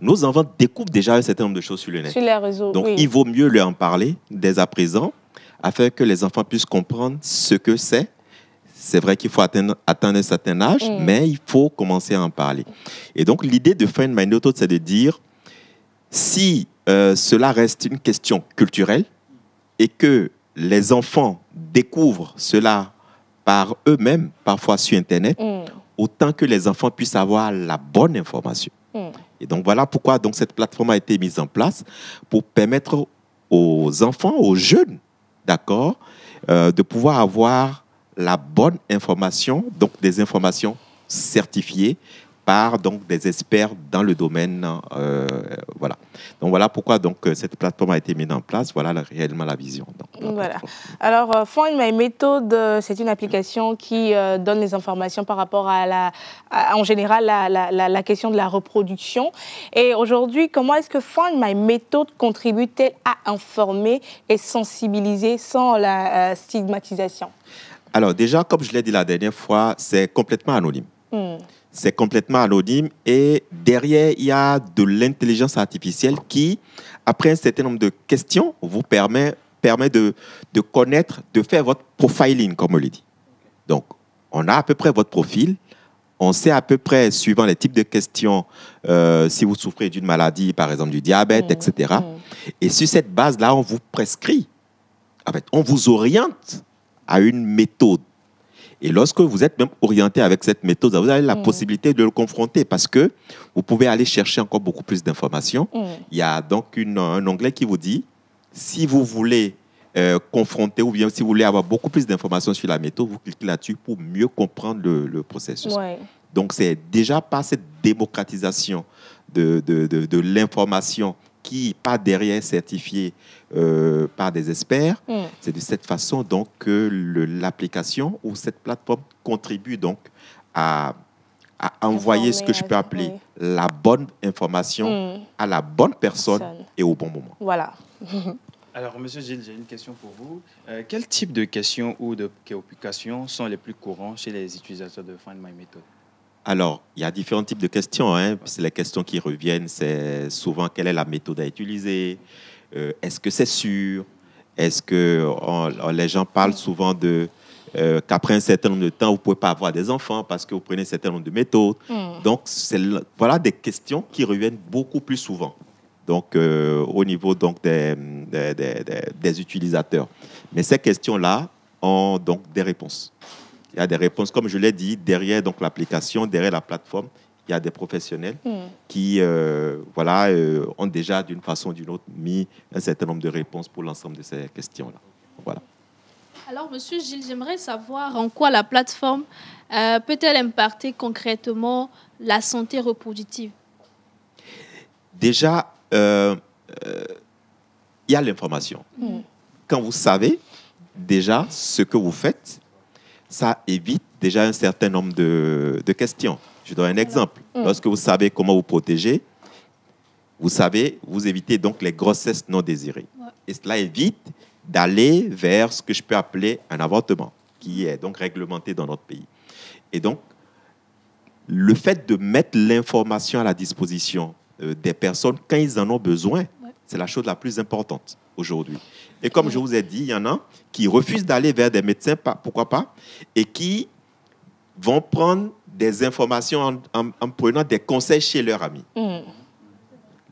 nos enfants découvrent déjà un certain nombre de choses sur le net. Sur les réseaux, donc, oui. Il vaut mieux leur en parler dès à présent afin que les enfants puissent comprendre ce que c'est. C'est vrai qu'il faut atteindre un certain âge, mais il faut commencer à en parler. Et donc, l'idée de Find My Method, c'est de dire, si cela reste une question culturelle et que les enfants découvrent cela par eux-mêmes, parfois sur Internet, autant que les enfants puissent avoir la bonne information. Et donc, voilà pourquoi donc, cette plateforme a été mise en place pour permettre aux enfants, aux jeunes, d'accord, de pouvoir avoir la bonne information, donc des informations certifiées par donc, des experts dans le domaine. Voilà. Donc voilà pourquoi donc, cette plateforme a été mise en place. Voilà réellement la vision. Donc, voilà. Alors, Find My Method, c'est une application qui donne les informations par rapport à en général, la question de la reproduction. Et aujourd'hui, comment est-ce que Find My Method contribue-t-elle à informer et sensibiliser sans la stigmatisation? Alors déjà, comme je l'ai dit la dernière fois, c'est complètement anonyme. C'est complètement anonyme et derrière, il y a de l'intelligence artificielle qui, après un certain nombre de questions, vous permet de connaître, de faire votre profiling, comme on le dit. Donc, on a à peu près votre profil. On sait à peu près, suivant les types de questions, si vous souffrez d'une maladie, par exemple du diabète, etc. Et sur cette base-là, on vous prescrit, en fait, on vous oriente à une méthode. Et lorsque vous êtes même orienté avec cette méthode, vous avez la possibilité de le confronter parce que vous pouvez aller chercher encore beaucoup plus d'informations. Il y a donc un onglet qui vous dit, si vous voulez confronter ou bien si vous voulez avoir beaucoup plus d'informations sur la méthode, vous cliquez là-dessus pour mieux comprendre le processus. Ouais. Donc, c'est déjà par cette démocratisation de l'information qui, par derrière, est certifiée par des experts. C'est de cette façon donc, que l'application ou cette plateforme contribue donc, à envoyer ce que je peux appeler la bonne information à la bonne personne et au bon moment. Voilà. Alors, Monsieur Gilles, j'ai une question pour vous. Quel type de questions ou de préoccupations sont les plus courants chez les utilisateurs de Find My Method? Alors, il y a différents types de questions. C'est les questions qui reviennent. C'est souvent quelle est la méthode à utiliser? Est-ce que c'est sûr? Est-ce que les gens parlent souvent de qu'après un certain nombre de temps, vous ne pouvez pas avoir des enfants parce que vous prenez un certain nombre de méthodes. Donc, voilà des questions qui reviennent beaucoup plus souvent. Donc, au niveau donc, des utilisateurs. Mais ces questions-là ont donc des réponses. Il y a des réponses, comme je l'ai dit, derrière donc, l'application, derrière la plateforme, il y a des professionnels qui ont déjà, d'une façon ou d'une autre, mis un certain nombre de réponses pour l'ensemble de ces questions-là. Voilà. Alors, Monsieur Gilles, j'aimerais savoir en quoi la plateforme peut-elle impacter concrètement la santé reproductive? Déjà, il y a l'information. Quand vous savez déjà ce que vous faites, ça évite déjà un certain nombre de questions. Je donne un exemple. Lorsque vous savez comment vous protéger, vous savez, vous évitez donc les grossesses non désirées. Et cela évite d'aller vers ce que je peux appeler un avortement, qui est donc réglementé dans notre pays. Et donc, le fait de mettre l'information à la disposition des personnes quand ils en ont besoin, c'est la chose la plus importante aujourd'hui. Et comme je vous ai dit, il y en a qui refusent d'aller vers des médecins, pourquoi pas, et qui vont prendre des informations en prenant des conseils chez leur ami.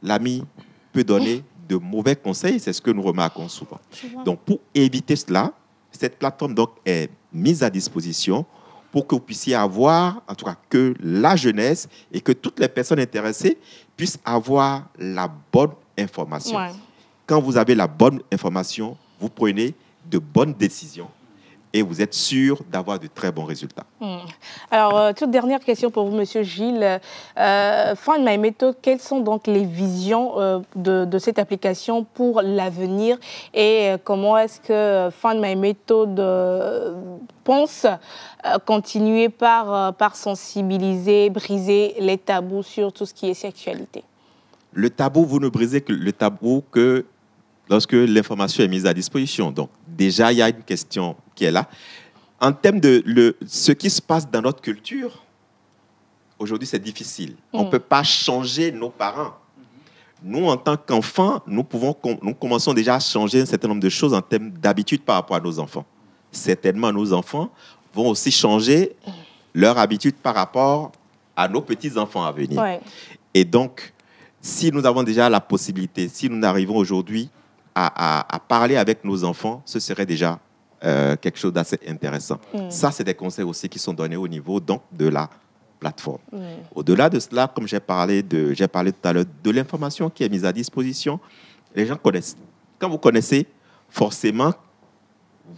L'ami peut donner de mauvais conseils, c'est ce que nous remarquons souvent. Donc, pour éviter cela, cette plateforme donc, est mise à disposition pour que vous puissiez avoir, en tout cas, que la jeunesse et que toutes les personnes intéressées puissent avoir la bonne information. Quand vous avez la bonne information, vous prenez de bonnes décisions et vous êtes sûr d'avoir de très bons résultats. Alors, toute dernière question pour vous, Monsieur Gilles. Find My Method, quelles sont donc les visions de cette application pour l'avenir et comment est-ce que Find My Method pense continuer par sensibiliser, briser les tabous sur tout ce qui est sexualité? Le tabou, vous ne brisez que le tabou que lorsque l'information est mise à disposition. Donc, déjà, il y a une question qui est là. En termes de ce qui se passe dans notre culture, aujourd'hui, c'est difficile. On ne peut pas changer nos parents. Nous, en tant qu'enfants, nous commençons déjà à changer un certain nombre de choses en termes d'habitude par rapport à nos enfants. Certainement, nos enfants vont aussi changer leur habitude par rapport à nos petits-enfants à venir. Et donc, si nous avons déjà la possibilité, si nous arrivons aujourd'hui à parler avec nos enfants, ce serait déjà quelque chose d'assez intéressant. Ça, c'est des conseils aussi qui sont donnés au niveau donc, de la plateforme. Au-delà de cela, comme j'ai parlé tout à l'heure de l'information qui est mise à disposition, les gens connaissent. Quand vous connaissez, forcément,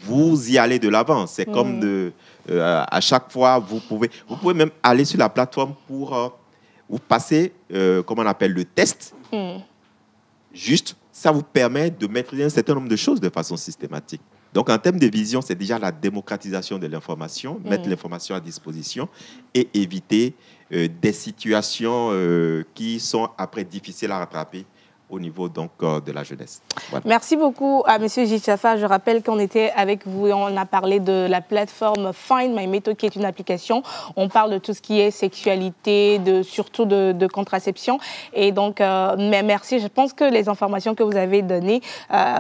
vous y allez de l'avant. C'est comme à chaque fois, vous pouvez même aller sur la plateforme pour vous passer, comment on appelle, le test. Juste, ça vous permet de maîtriser un certain nombre de choses de façon systématique. Donc, en termes de vision, c'est déjà la démocratisation de l'information, mettre l'information à disposition et éviter des situations qui sont après difficiles à rattraper au niveau donc, de la jeunesse. Voilà. Merci beaucoup à M. Gilles Chaffa. Je rappelle qu'on était avec vous et on a parlé de la plateforme Find My Method, qui est une application. On parle de tout ce qui est sexualité, surtout de contraception. Et donc, mais merci. Je pense que les informations que vous avez données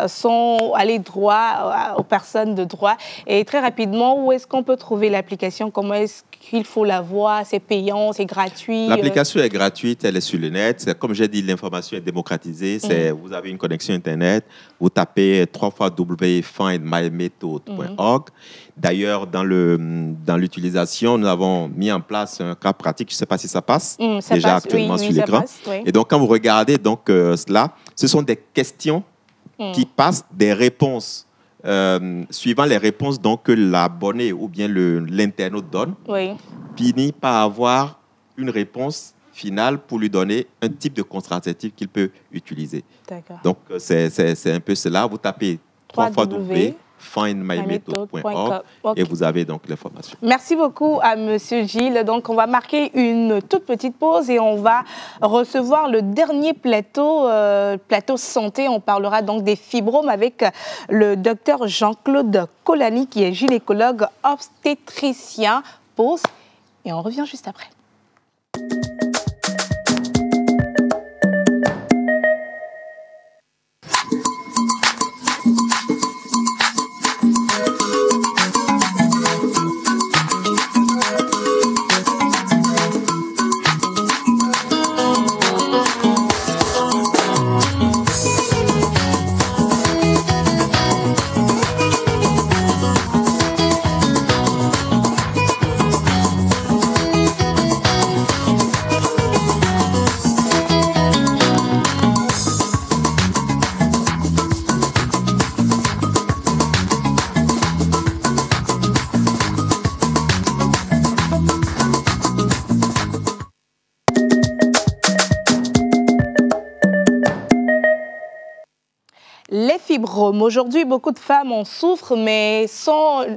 sont allées droit aux personnes de droit. Et très rapidement, où est-ce qu'on peut trouver l'application? Comment est-ce qu'il faut la voir? C'est payant, c'est gratuit? L'application est gratuite, elle est sur le net. Comme j'ai dit, l'information est démocratisée. Vous avez une connexion Internet, vous tapez www.findmymethod.org. D'ailleurs, dans l'utilisation, nous avons mis en place un cas pratique. Je ne sais pas si ça passe déjà actuellement sur l'écran. Et donc, quand vous regardez donc, cela, ce sont des questions qui passent, des réponses. Suivant les réponses donc, que l'abonné ou bien l'internaute donne, finit par avoir une réponse finale pour lui donner un type de contraceptif qu'il peut utiliser. Donc, c'est un peu cela. Vous tapez www.findmymethod.org et vous avez donc l'information. Merci beaucoup à M. Gilles. Donc, on va marquer une toute petite pause et on va recevoir le dernier plateau santé. On parlera donc des fibromes avec le docteur Jean-Claude Colani, qui est gynécologue obstétricien. Pause et on revient juste après. les fibromes. Aujourd'hui, beaucoup de femmes en souffrent, mais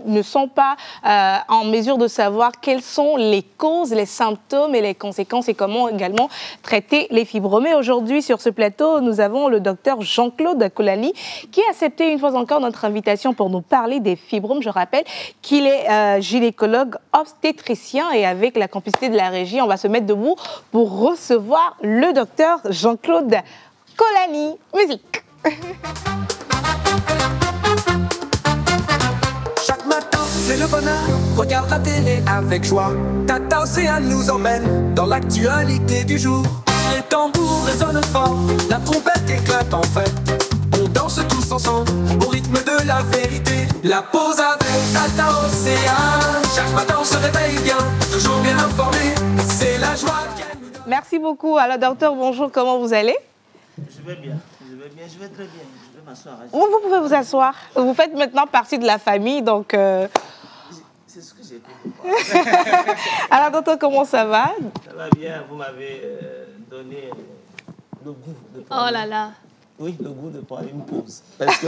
ne sont pas en mesure de savoir quelles sont les causes, les symptômes et les conséquences et comment également traiter les fibromes. Et aujourd'hui, sur ce plateau, nous avons le docteur Jean-Claude Kolani qui a accepté une fois encore notre invitation pour nous parler des fibromes. Je rappelle qu'il est gynécologue obstétricien et avec la complicité de la régie, on va se mettre debout pour recevoir le docteur Jean-Claude Kolani. Musique. Chaque matin, c'est le bonheur. Regarde la télé avec joie. Tata Océane nous emmène dans l'actualité du jour. Les tambours résonnent fort, la trompette éclate en fête. On danse tous ensemble au rythme de la vérité. La pause avec Tata Océane. Chaque matin, on se réveille bien, toujours bien informé. C'est la joie qu'elle nous donne. Merci beaucoup. Alors, docteur, bonjour, comment vous allez? Je vais bien, je vais très bien. Je vais m'asseoir. Vous pouvez vous asseoir. Vous faites maintenant partie de la famille, donc... C'est ce que j'ai compris. Alors, docteur, comment ça va? Ça va bien, vous m'avez donné le goût de Oh là là. Oui, le goût de prendre une pause. Parce que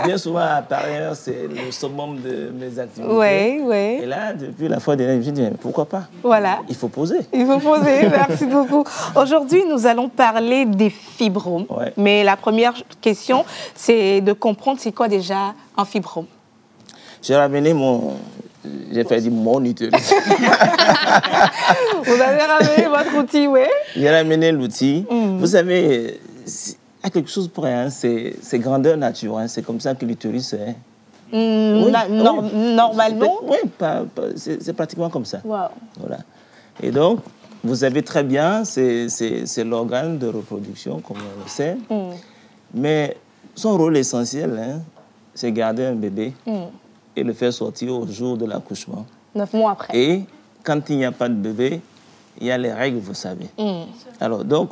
bien souvent, à Paris, c'est le summum de mes activités. Oui, oui. Et là, depuis la fois dernière, je me dis, pourquoi pas? Voilà. Il faut poser. Il faut poser, merci beaucoup. Aujourd'hui, nous allons parler des fibromes. Ouais. Mais la première question, c'est de comprendre c'est quoi déjà un fibrome. J'ai ramené j'ai fait dire mon utérus. Vous avez ramené votre outil, oui? J'ai ramené l'outil. Vous savez, il y a quelque chose pour rien, c'est grandeur nature. Hein. C'est comme ça que l'utérus est. Oui, normalement? Oui, c'est pratiquement comme ça. Wow. Voilà. Et donc, vous savez très bien, c'est l'organe de reproduction, comme on le sait. Mais son rôle essentiel, hein, c'est garder un bébé et le faire sortir au jour de l'accouchement. 9 mois après. Et quand il n'y a pas de bébé, il y a les règles, vous savez. Alors, donc,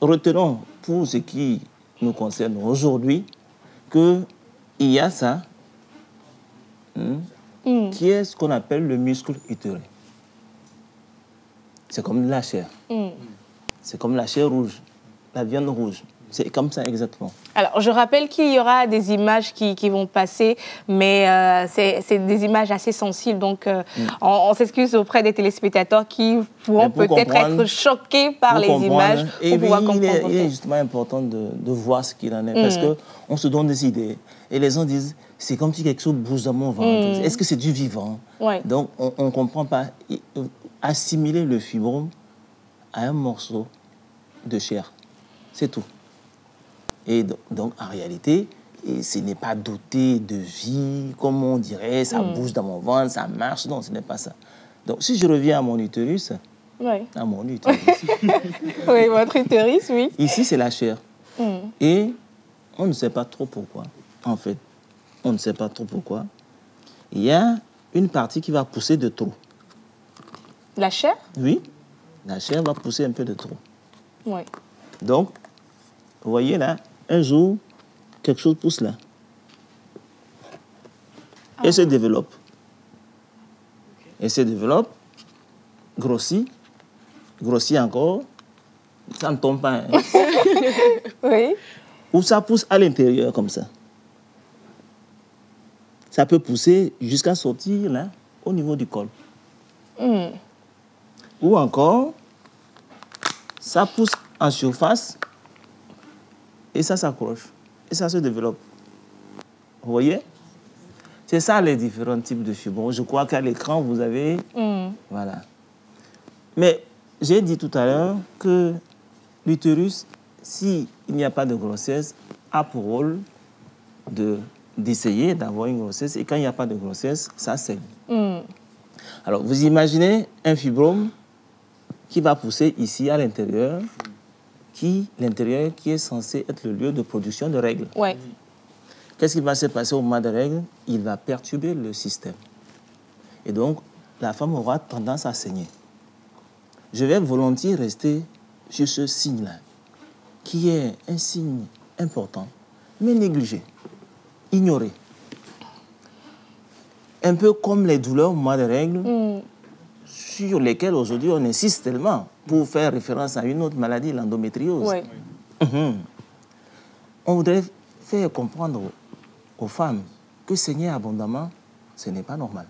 retenons pour ce qui nous concerne aujourd'hui qu'il y a ça, qui est ce qu'on appelle le muscle utérin. C'est comme la chair. C'est comme la chair rouge, la viande rouge. C'est comme ça exactement. Alors, je rappelle qu'il y aura des images qui vont passer, mais c'est des images assez sensibles. Donc, on s'excuse auprès des téléspectateurs qui pourront peut-être être choqués par les images. Et puis, il est justement important de voir ce qu'il en est, parce qu'on se donne des idées. Et les gens disent, c'est comme si quelque chose bouge dans mon ventre. Est-ce que c'est du vivant? Donc, on ne comprend pas. Assimiler le fibrome à un morceau de chair. C'est tout. Et donc, en réalité, ce n'est pas doté de vie, comme on dirait, ça bouge dans mon ventre, ça marche. Non, ce n'est pas ça. Donc, si je reviens à mon utérus, à mon utérus. Oui, votre utérus, oui. Ici, c'est la chair. Et on ne sait pas trop pourquoi, en fait. On ne sait pas trop pourquoi. Il y a une partie qui va pousser de trop. La chair? Oui, la chair va pousser un peu de trop. Oui. Donc, vous voyez là, un jour, quelque chose pousse là. Et se développe. Et se développe, grossit encore, ça ne tombe pas. Hein. Oui. Ou ça pousse à l'intérieur comme ça. Ça peut pousser jusqu'à sortir là, au niveau du col. Ou encore, ça pousse en surface et ça s'accroche. Et ça se développe. Vous voyez? C'est ça les différents types de fibromes. Je crois qu'à l'écran, vous avez... Voilà. Mais j'ai dit tout à l'heure que l'utérus, s'il n'y a pas de grossesse, a pour rôle d'essayer d'avoir une grossesse. Et quand il n'y a pas de grossesse, ça saigne. Alors, vous imaginez un fibrome qui va pousser ici à l'intérieur, l'intérieur qui est censé être le lieu de production de règles. Ouais. Qu'est-ce qui va se passer au moment des règles? Il va perturber le système. Et donc, la femme aura tendance à saigner. Je vais volontiers rester sur ce signe-là, qui est un signe important, mais négligé, ignoré. Un peu comme les douleurs au moment des règles, sur lesquelles aujourd'hui on insiste tellement pour faire référence à une autre maladie, l'endométriose. Ouais. on voudrait faire comprendre aux femmes que saigner abondamment, ce n'est pas normal.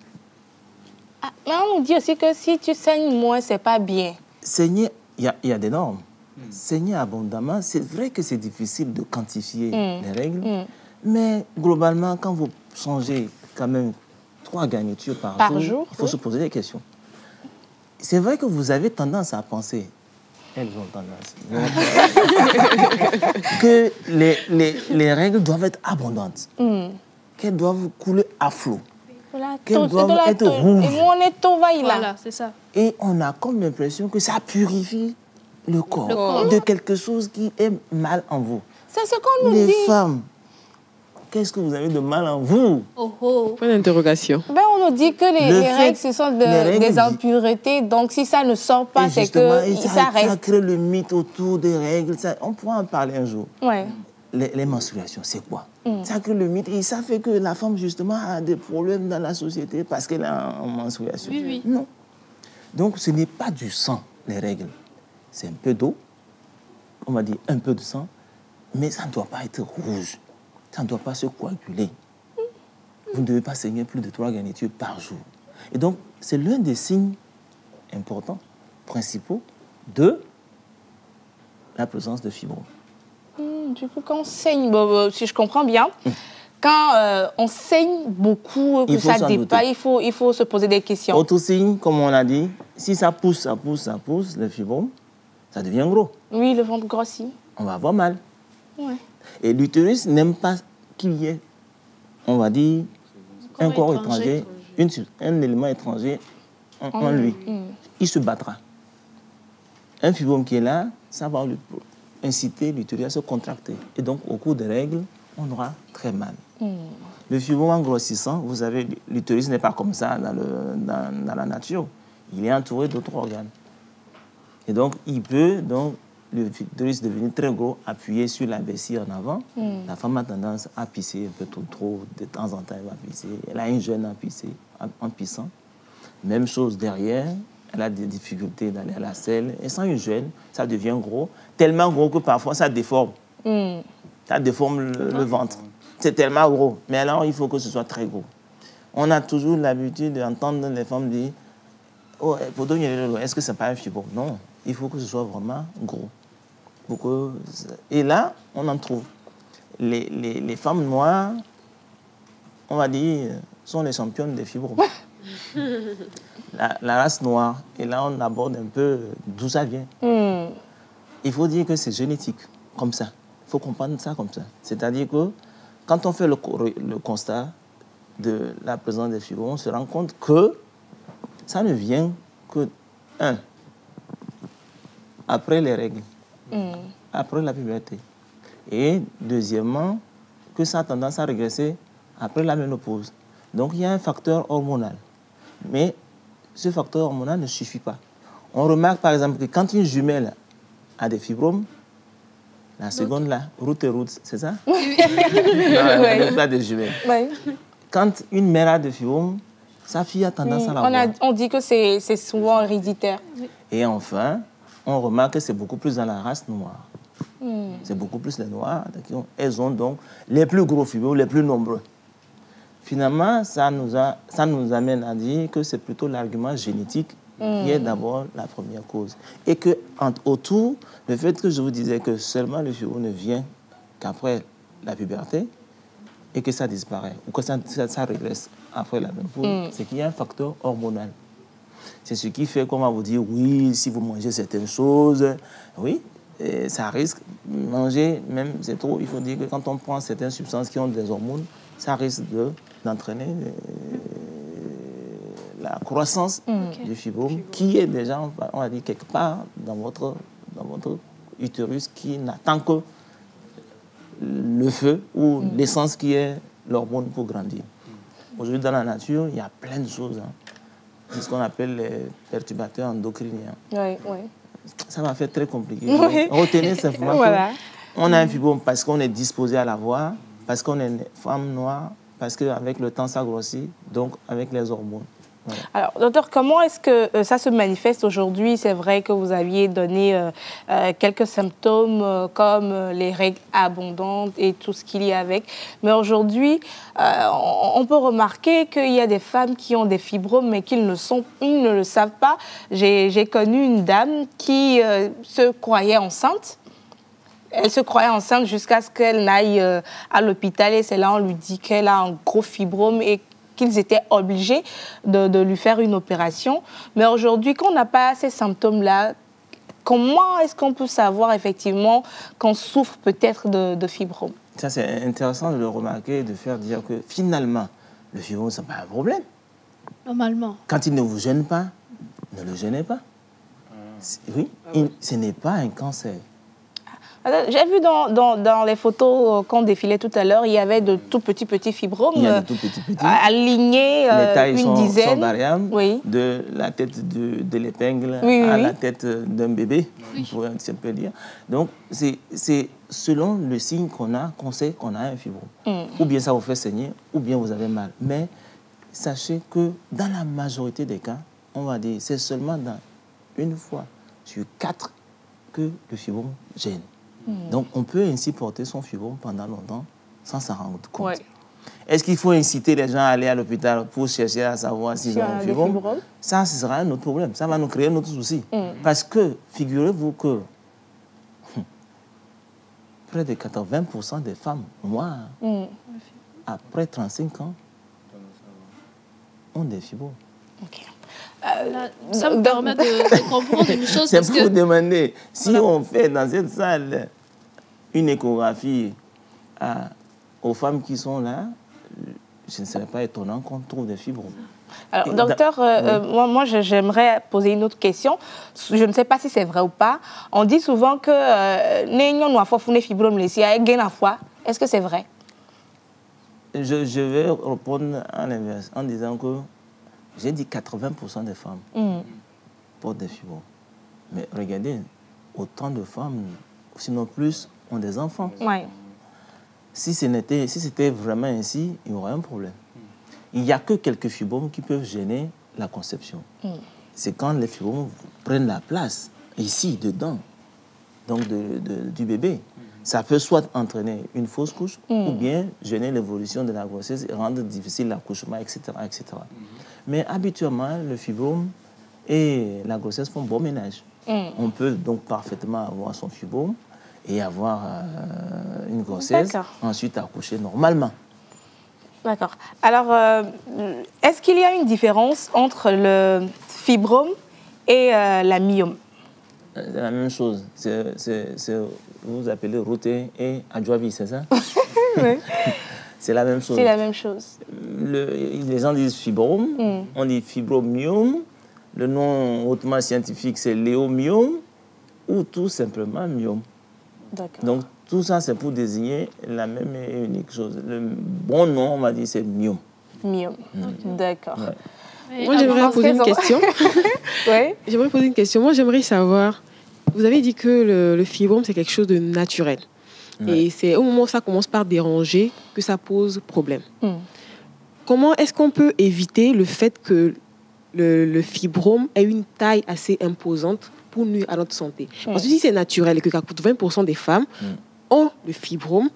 Ah, mais on nous dit aussi que si tu saignes moins, c'est pas bien. Saigner, il y a des normes. Saigner abondamment, c'est vrai que c'est difficile de quantifier les règles, mais globalement, quand vous changez quand même 3 garnitures par jour, il faut se poser des questions. C'est vrai que vous avez tendance à penser, elles ont tendance, que les règles doivent être abondantes, qu'elles doivent couler à flot, qu'elles doivent être rouges. Voilà, c'est ça. Et on a comme l'impression que ça purifie le corps de quelque chose qui est mal en vous. C'est ce qu'on nous dit. Les femmes, qu'est-ce que vous avez de mal en vous? Point d'interrogation. Ben, on nous dit que les règles, ce sont des impuretés. Donc, si ça ne sort pas, c'est que ça reste. Ça crée le mythe autour des règles. On pourra en parler un jour. Ouais. Les menstruations, c'est quoi? Ça crée le mythe. Et ça fait que la femme, justement, a des problèmes dans la société parce qu'elle est en menstruation. Oui. Non. Donc, ce n'est pas du sang, les règles. C'est un peu d'eau. On va dire un peu de sang. Mais ça ne doit pas être rouge. Ça ne doit pas se coaguler. Vous ne devez pas saigner plus de 3 garnitures par jour. Et donc, c'est l'un des signes importants, principaux, de la présence de fibromes. Du coup, quand on saigne, si je comprends bien, quand on saigne beaucoup, que ça dépasse, il faut se poser des questions. Autre signe, comme on a dit, si ça pousse, le fibrome, ça devient gros. Oui, le ventre grossit. On va avoir mal. Ouais. Et l'utérus n'aime pas qu'il y ait, on va dire, un corps étranger, un élément étranger en lui. Il se battra. Un fibrome qui est là, ça va lui inciter l'utérus à se contracter. Et donc, au cours des règles, on aura très mal. Le fibrome en grossissant, vous savez, l'utérus n'est pas comme ça dans la nature. Il est entouré d'autres organes. Et donc, il peut, l'utérus devenir très gros, appuyé sur la vessie en avant. La femme a tendance à pisser un peu trop. De temps en temps, elle va pisser. Elle a une gêne en pissant. Même chose derrière. Elle a des difficultés d'aller à la selle. Et sans une gêne, ça devient gros. Tellement gros que parfois, ça déforme. Ça déforme le ventre. C'est tellement gros. Mais alors, il faut que ce soit très gros. On a toujours l'habitude d'entendre les femmes dire « Oh, est-ce que ce n'est pas un fibrome ?» Non, il faut que ce soit vraiment gros. Et là, on en trouve. Les femmes noires, on va dire, sont les championnes des fibromes. La race noire. Et là, on aborde un peu d'où ça vient. Il faut dire que c'est génétique, comme ça. Il faut comprendre ça comme ça. C'est-à-dire que quand on fait le constat de la présence des fibromes, on se rend compte que ça ne vient que, après les règles. Après la puberté. Et deuxièmement, que ça a tendance à régresser après la ménopause. Donc il y a un facteur hormonal. Mais ce facteur hormonal ne suffit pas. On remarque par exemple que quand une jumelle a des fibromes, la seconde là, route et route, c'est ça? Oui. Pas des jumelles. Oui. Quand une mère a des fibromes, sa fille a tendance à l'avoir. On dit que c'est souvent héréditaire. Et enfin, on remarque que c'est beaucoup plus dans la race noire. C'est beaucoup plus les noirs. Elles ont donc les plus gros fibromes, les plus nombreux. Finalement, ça nous amène à dire que c'est plutôt l'argument génétique qui est d'abord la première cause. Et que autour, le fait que je vous disais que seulement le fibrome ne vient qu'après la puberté et que ça disparaît, ou que ça régresse après la ménopause, c'est qu'il y a un facteur hormonal. C'est ce qui fait qu'on va vous dire, oui, si vous mangez certaines choses, oui, ça risque de manger, même c'est trop, il faut dire que quand on prend certaines substances qui ont des hormones, ça risque d'entraîner la croissance du fibrome qui est déjà, on va dire, quelque part dans votre utérus qui n'attend que le feu ou l'essence qui est l'hormone pour grandir. Aujourd'hui, dans la nature, il y a plein de choses. C'est ce qu'on appelle les perturbateurs endocriniens. Oui, oui. Ça m'a fait très compliqué. Oui. Retenez simplement qu'on a un fibrome parce qu'on est disposé à l'avoir, parce qu'on est une femme noire, parce qu'avec le temps, ça grossit, donc avec les hormones. Voilà. Alors, docteur, comment est-ce que ça se manifeste aujourd'hui? C'est vrai que vous aviez donné quelques symptômes comme les règles abondantes et tout ce qu'il y a avec. Mais aujourd'hui, on peut remarquer qu'il y a des femmes qui ont des fibromes, mais ils ne le savent pas. J'ai connu une dame qui se croyait enceinte. Elle se croyait enceinte jusqu'à ce qu'elle n'aille à l'hôpital. Et c'est là on lui dit qu'elle a un gros fibrome et qu'ils étaient obligés de lui faire une opération. Mais aujourd'hui, quand on n'a pas ces symptômes-là, comment est-ce qu'on peut savoir effectivement qu'on souffre peut-être de fibrome? Ça, c'est intéressant de le remarquer, de faire dire que finalement, le fibrome, ce n'est pas un problème. Normalement. Quand il ne vous gêne pas, ne le gênez pas. Oui, ce n'est pas un cancer. J'ai vu dans les photos qu'on défilait tout à l'heure, il y avait de tout petits fibromes alignés, une dizaine. Sont variables, oui. De la tête de l'épingle à la tête d'un bébé, on pourrait un peu dire. Donc, c'est selon le signe qu'on a, qu'on sait qu'on a un fibrome. Ou bien ça vous fait saigner, ou bien vous avez mal. Mais sachez que dans la majorité des cas, on va dire, c'est seulement dans une fois sur 4 que le fibrome gêne. Donc, on peut ainsi porter son fibrome pendant longtemps sans s'en rendre compte. Ouais. Est-ce qu'il faut inciter les gens à aller à l'hôpital pour chercher à savoir s'ils ont un fibrome? Ça, ce sera un autre problème. Ça va nous créer un autre souci. Parce que, figurez-vous que près de 80% des femmes noires, après 35 ans, ont des fibromes. Okay. Ça me permet de comprendre une chose. C'est pour demander, si on fait dans cette salle une échographie aux femmes qui sont là, ce ne serait pas étonnant qu'on trouve des fibromes. Alors, docteur, moi j'aimerais poser une autre question. Je ne sais pas si c'est vrai ou pas. On dit souvent que les fibromes, est-ce que c'est vrai? Je vais répondre à l'inverse en disant que j'ai dit 80% des femmes portent des fibromes. Mais regardez, autant de femmes, sinon plus, ont des enfants. Ouais. Si c'était vraiment ainsi, il y aurait un problème. Il n'y a que quelques fibromes qui peuvent gêner la conception. C'est quand les fibromes prennent la place, ici, dedans, donc du bébé. Ça peut soit entraîner une fausse couche ou bien gêner l'évolution de la grossesse et rendre difficile l'accouchement, etc., etc. Mais habituellement, le fibrome et la grossesse font bon ménage. On peut donc parfaitement avoir son fibrome et avoir une grossesse, ensuite accoucher normalement. D'accord. Alors, est-ce qu'il y a une différence entre le fibrome et la myome? C'est la même chose. Vous appelez routé et adjoavi, c'est ça? Oui. C'est la même chose. C'est la même chose. Les gens disent fibrome, on dit fibromyome. Le nom hautement scientifique, c'est léomyome ou tout simplement myome. Donc, tout ça, c'est pour désigner la même et unique chose. Le bon nom, on va dire, c'est myome. Myome. D'accord. Ouais. Moi, j'aimerais poser une question. Oui. J'aimerais poser une question. Moi, j'aimerais savoir, vous avez dit que le fibrome, c'est quelque chose de naturel. Et c'est au moment où ça commence par déranger que ça pose problème. Comment est-ce qu'on peut éviter le fait que le fibrome ait une taille assez imposante pour nuire à notre santé? Parce que si c'est naturel et que 80% des femmes ont le fibrome,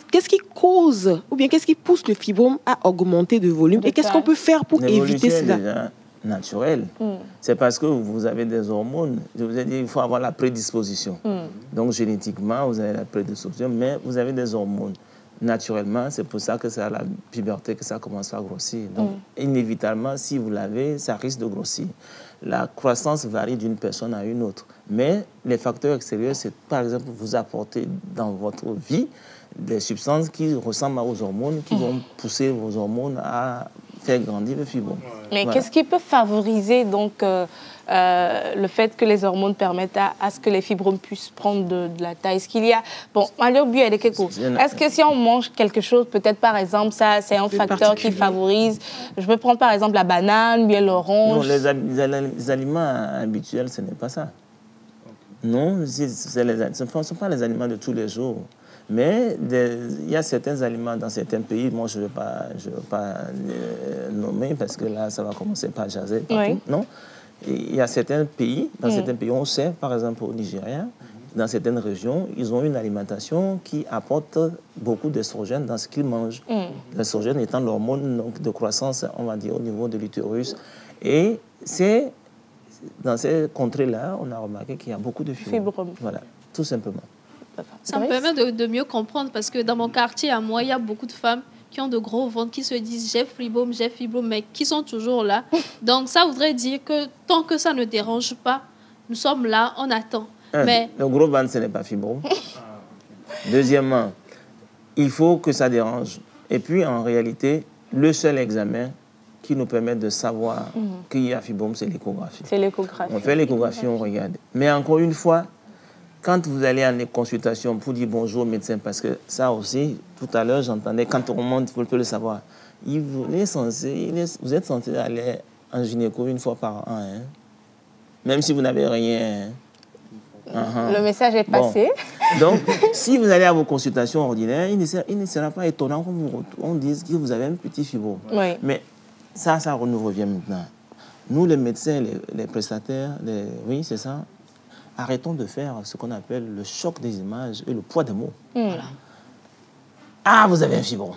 qu'est-ce qui cause ou bien qu'est-ce qui pousse le fibrome à augmenter de volume et qu'est-ce qu'on peut faire pour éviter cela? Déjà naturel. C'est parce que vous avez des hormones. Je vous ai dit, il faut avoir la prédisposition. Donc, génétiquement, vous avez la prédisposition, mais vous avez des hormones. Naturellement, c'est pour ça que c'est à la puberté que ça commence à grossir. Donc, inévitablement, si vous l'avez, ça risque de grossir. La croissance varie d'une personne à une autre. Mais les facteurs extérieurs, c'est par exemple vous apporter dans votre vie des substances qui ressemblent aux hormones, qui vont pousser vos hormones à faire grandir le fibrome. Mais qu'est-ce qui peut favoriser donc le fait que les hormones permettent à ce que les fibromes puissent prendre de la taille? Est-ce qu'il y a... Bon, est-ce que si on mange quelque chose, peut-être par exemple, ça c'est un facteur qui favorise? Je peux prendre par exemple la banane, bien l'orange. Non, les aliments habituels, ce n'est pas ça. Non, ce ne sont pas les aliments de tous les jours. Mais il y a certains aliments dans certains pays, moi je ne veux pas les nommer parce que là, ça va commencer par jaser partout. Oui. Non. Il y a certains pays, dans certains pays, on sait, par exemple au Nigeria, dans certaines régions, ils ont une alimentation qui apporte beaucoup d'estrogène dans ce qu'ils mangent. L'estrogène étant l'hormone de croissance, on va dire, au niveau de l'utérus. Et c'est dans ces contrées-là, on a remarqué qu'il y a beaucoup de fibromes. Voilà, tout simplement. Ça me permet de mieux comprendre parce que dans mon quartier, à moi, il y a beaucoup de femmes qui ont de gros ventres, qui se disent j'ai fibrome, mais qui sont toujours là. Donc ça voudrait dire que tant que ça ne dérange pas, nous sommes là, on attend. Mais... Le gros ventre, ce n'est pas fibrome. Deuxièmement, il faut que ça dérange. Et puis, en réalité, le seul examen qui nous permet de savoir qu'il y a fibrome, c'est l'échographie. C'est l'échographie. On fait l'échographie, on regarde. Mais encore une fois, quand vous allez en consultation pour dire bonjour au médecin, parce que ça aussi, tout à l'heure, j'entendais, quand on remonte, vous pouvez le savoir, vous êtes censé aller en gynéco une fois par an, hein? Même si vous n'avez rien. Le message est passé. Bon. Donc, si vous allez à vos consultations ordinaires, il ne sera pas étonnant qu'on dise que vous avez un petit fibrome. Oui. Mais ça nous revient maintenant. Nous, les médecins, les prestataires, oui, c'est ça, arrêtons de faire ce qu'on appelle le choc des images et le poids des mots. Voilà. Ah, vous avez un fibrome.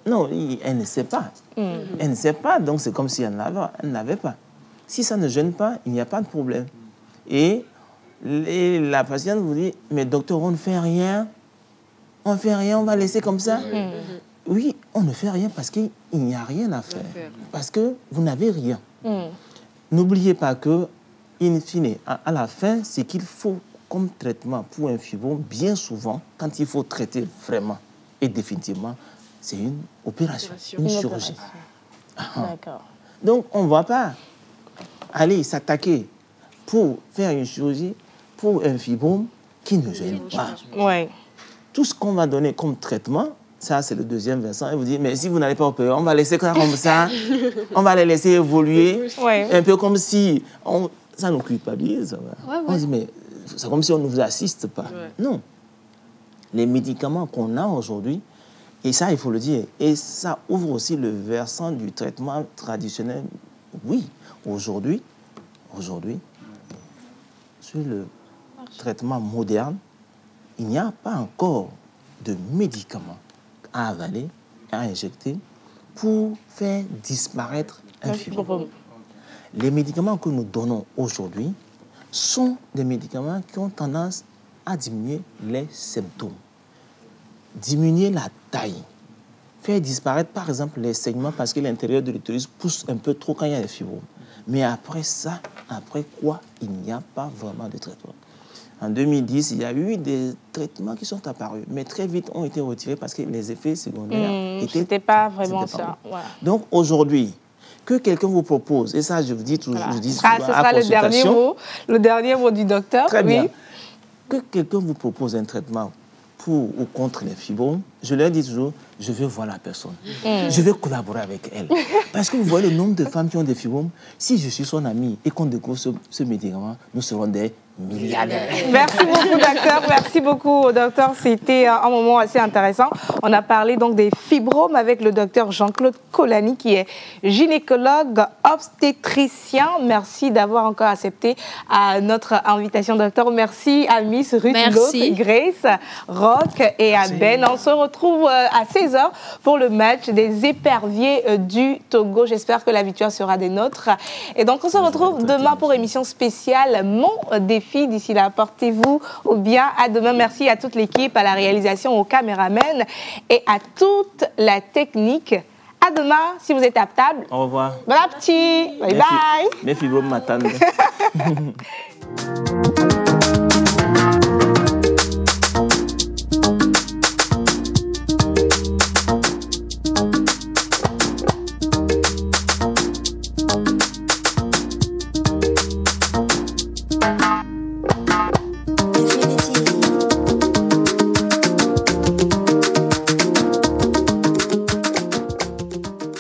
Non, elle ne sait pas. Elle ne sait pas, donc c'est comme si elle n'avait pas. Si ça ne gêne pas, il n'y a pas de problème. Et la patiente vous dit, mais docteur, on ne fait rien. On ne fait rien, on va laisser comme ça. Oui, on ne fait rien parce qu'il n'y a rien à faire. Parce que vous n'avez rien. N'oubliez pas que, in fine, à la fin, ce qu'il faut comme traitement pour un fibrome, bien souvent, quand il faut traiter vraiment et définitivement, c'est une opération, une chirurgie. D'accord. Donc, on ne va pas aller s'attaquer pour faire une chirurgie pour un fibrome qui ne gêne pas. Ouais. Tout ce qu'on va donner comme traitement, ça c'est le deuxième versant, et vous dites, mais si vous n'allez pas opérer, on va laisser comme ça, on va les laisser évoluer, un peu comme si ça nous culpabilise. On dit, mais c'est comme si on ne vous assiste pas. Non. Les médicaments qu'on a aujourd'hui, et ça il faut le dire, et ça ouvre aussi le versant du traitement traditionnel. Oui, aujourd'hui, sur le traitement moderne, il n'y a pas encore de médicaments à avaler, à injecter pour faire disparaître un fibrome. Les médicaments que nous donnons aujourd'hui sont des médicaments qui ont tendance à diminuer les symptômes, diminuer la taille, faire disparaître par exemple les saignements parce que l'intérieur de l'utérus pousse un peu trop quand il y a des fibromes. Mais après ça, après quoi, il n'y a pas vraiment de traitement. En 2010, il y a eu des traitements qui sont apparus, mais très vite ont été retirés parce que les effets secondaires c'était pas vraiment ça. Voilà. Donc aujourd'hui, que quelqu'un vous propose, et ça je vous dis toujours, voilà. je dis ce sera le dernier mot du docteur. Très bien. Que quelqu'un vous propose un traitement pour ou contre les fibromes, je leur dis toujours, je veux voir la personne. Je veux collaborer avec elle. Parce que vous voyez le nombre de femmes qui ont des fibromes. Si je suis son amie et qu'on découvre ce médicament, nous serons des milliardaires. Merci beaucoup, docteur. Merci beaucoup, docteur. C'était un moment assez intéressant. On a parlé donc des fibromes avec le docteur Jean-Claude Kolani, qui est gynécologue obstétricien. Merci d'avoir encore accepté notre invitation, docteur. Merci à Miss Ruth Lotte, Grace, Rock et à Ben. On se retrouve à 16h pour le match des éperviers du Togo. J'espère que la victoire sera des nôtres. Et donc, on se retrouve demain pour émission spéciale Mon défi. D'ici là, portez-vous ou bien à demain. Merci à toute l'équipe, à la réalisation, aux caméramens et à toute la technique. À demain, si vous êtes à table. Au revoir. Bon appétit. Bye bye. Mes fibromes m'attendent.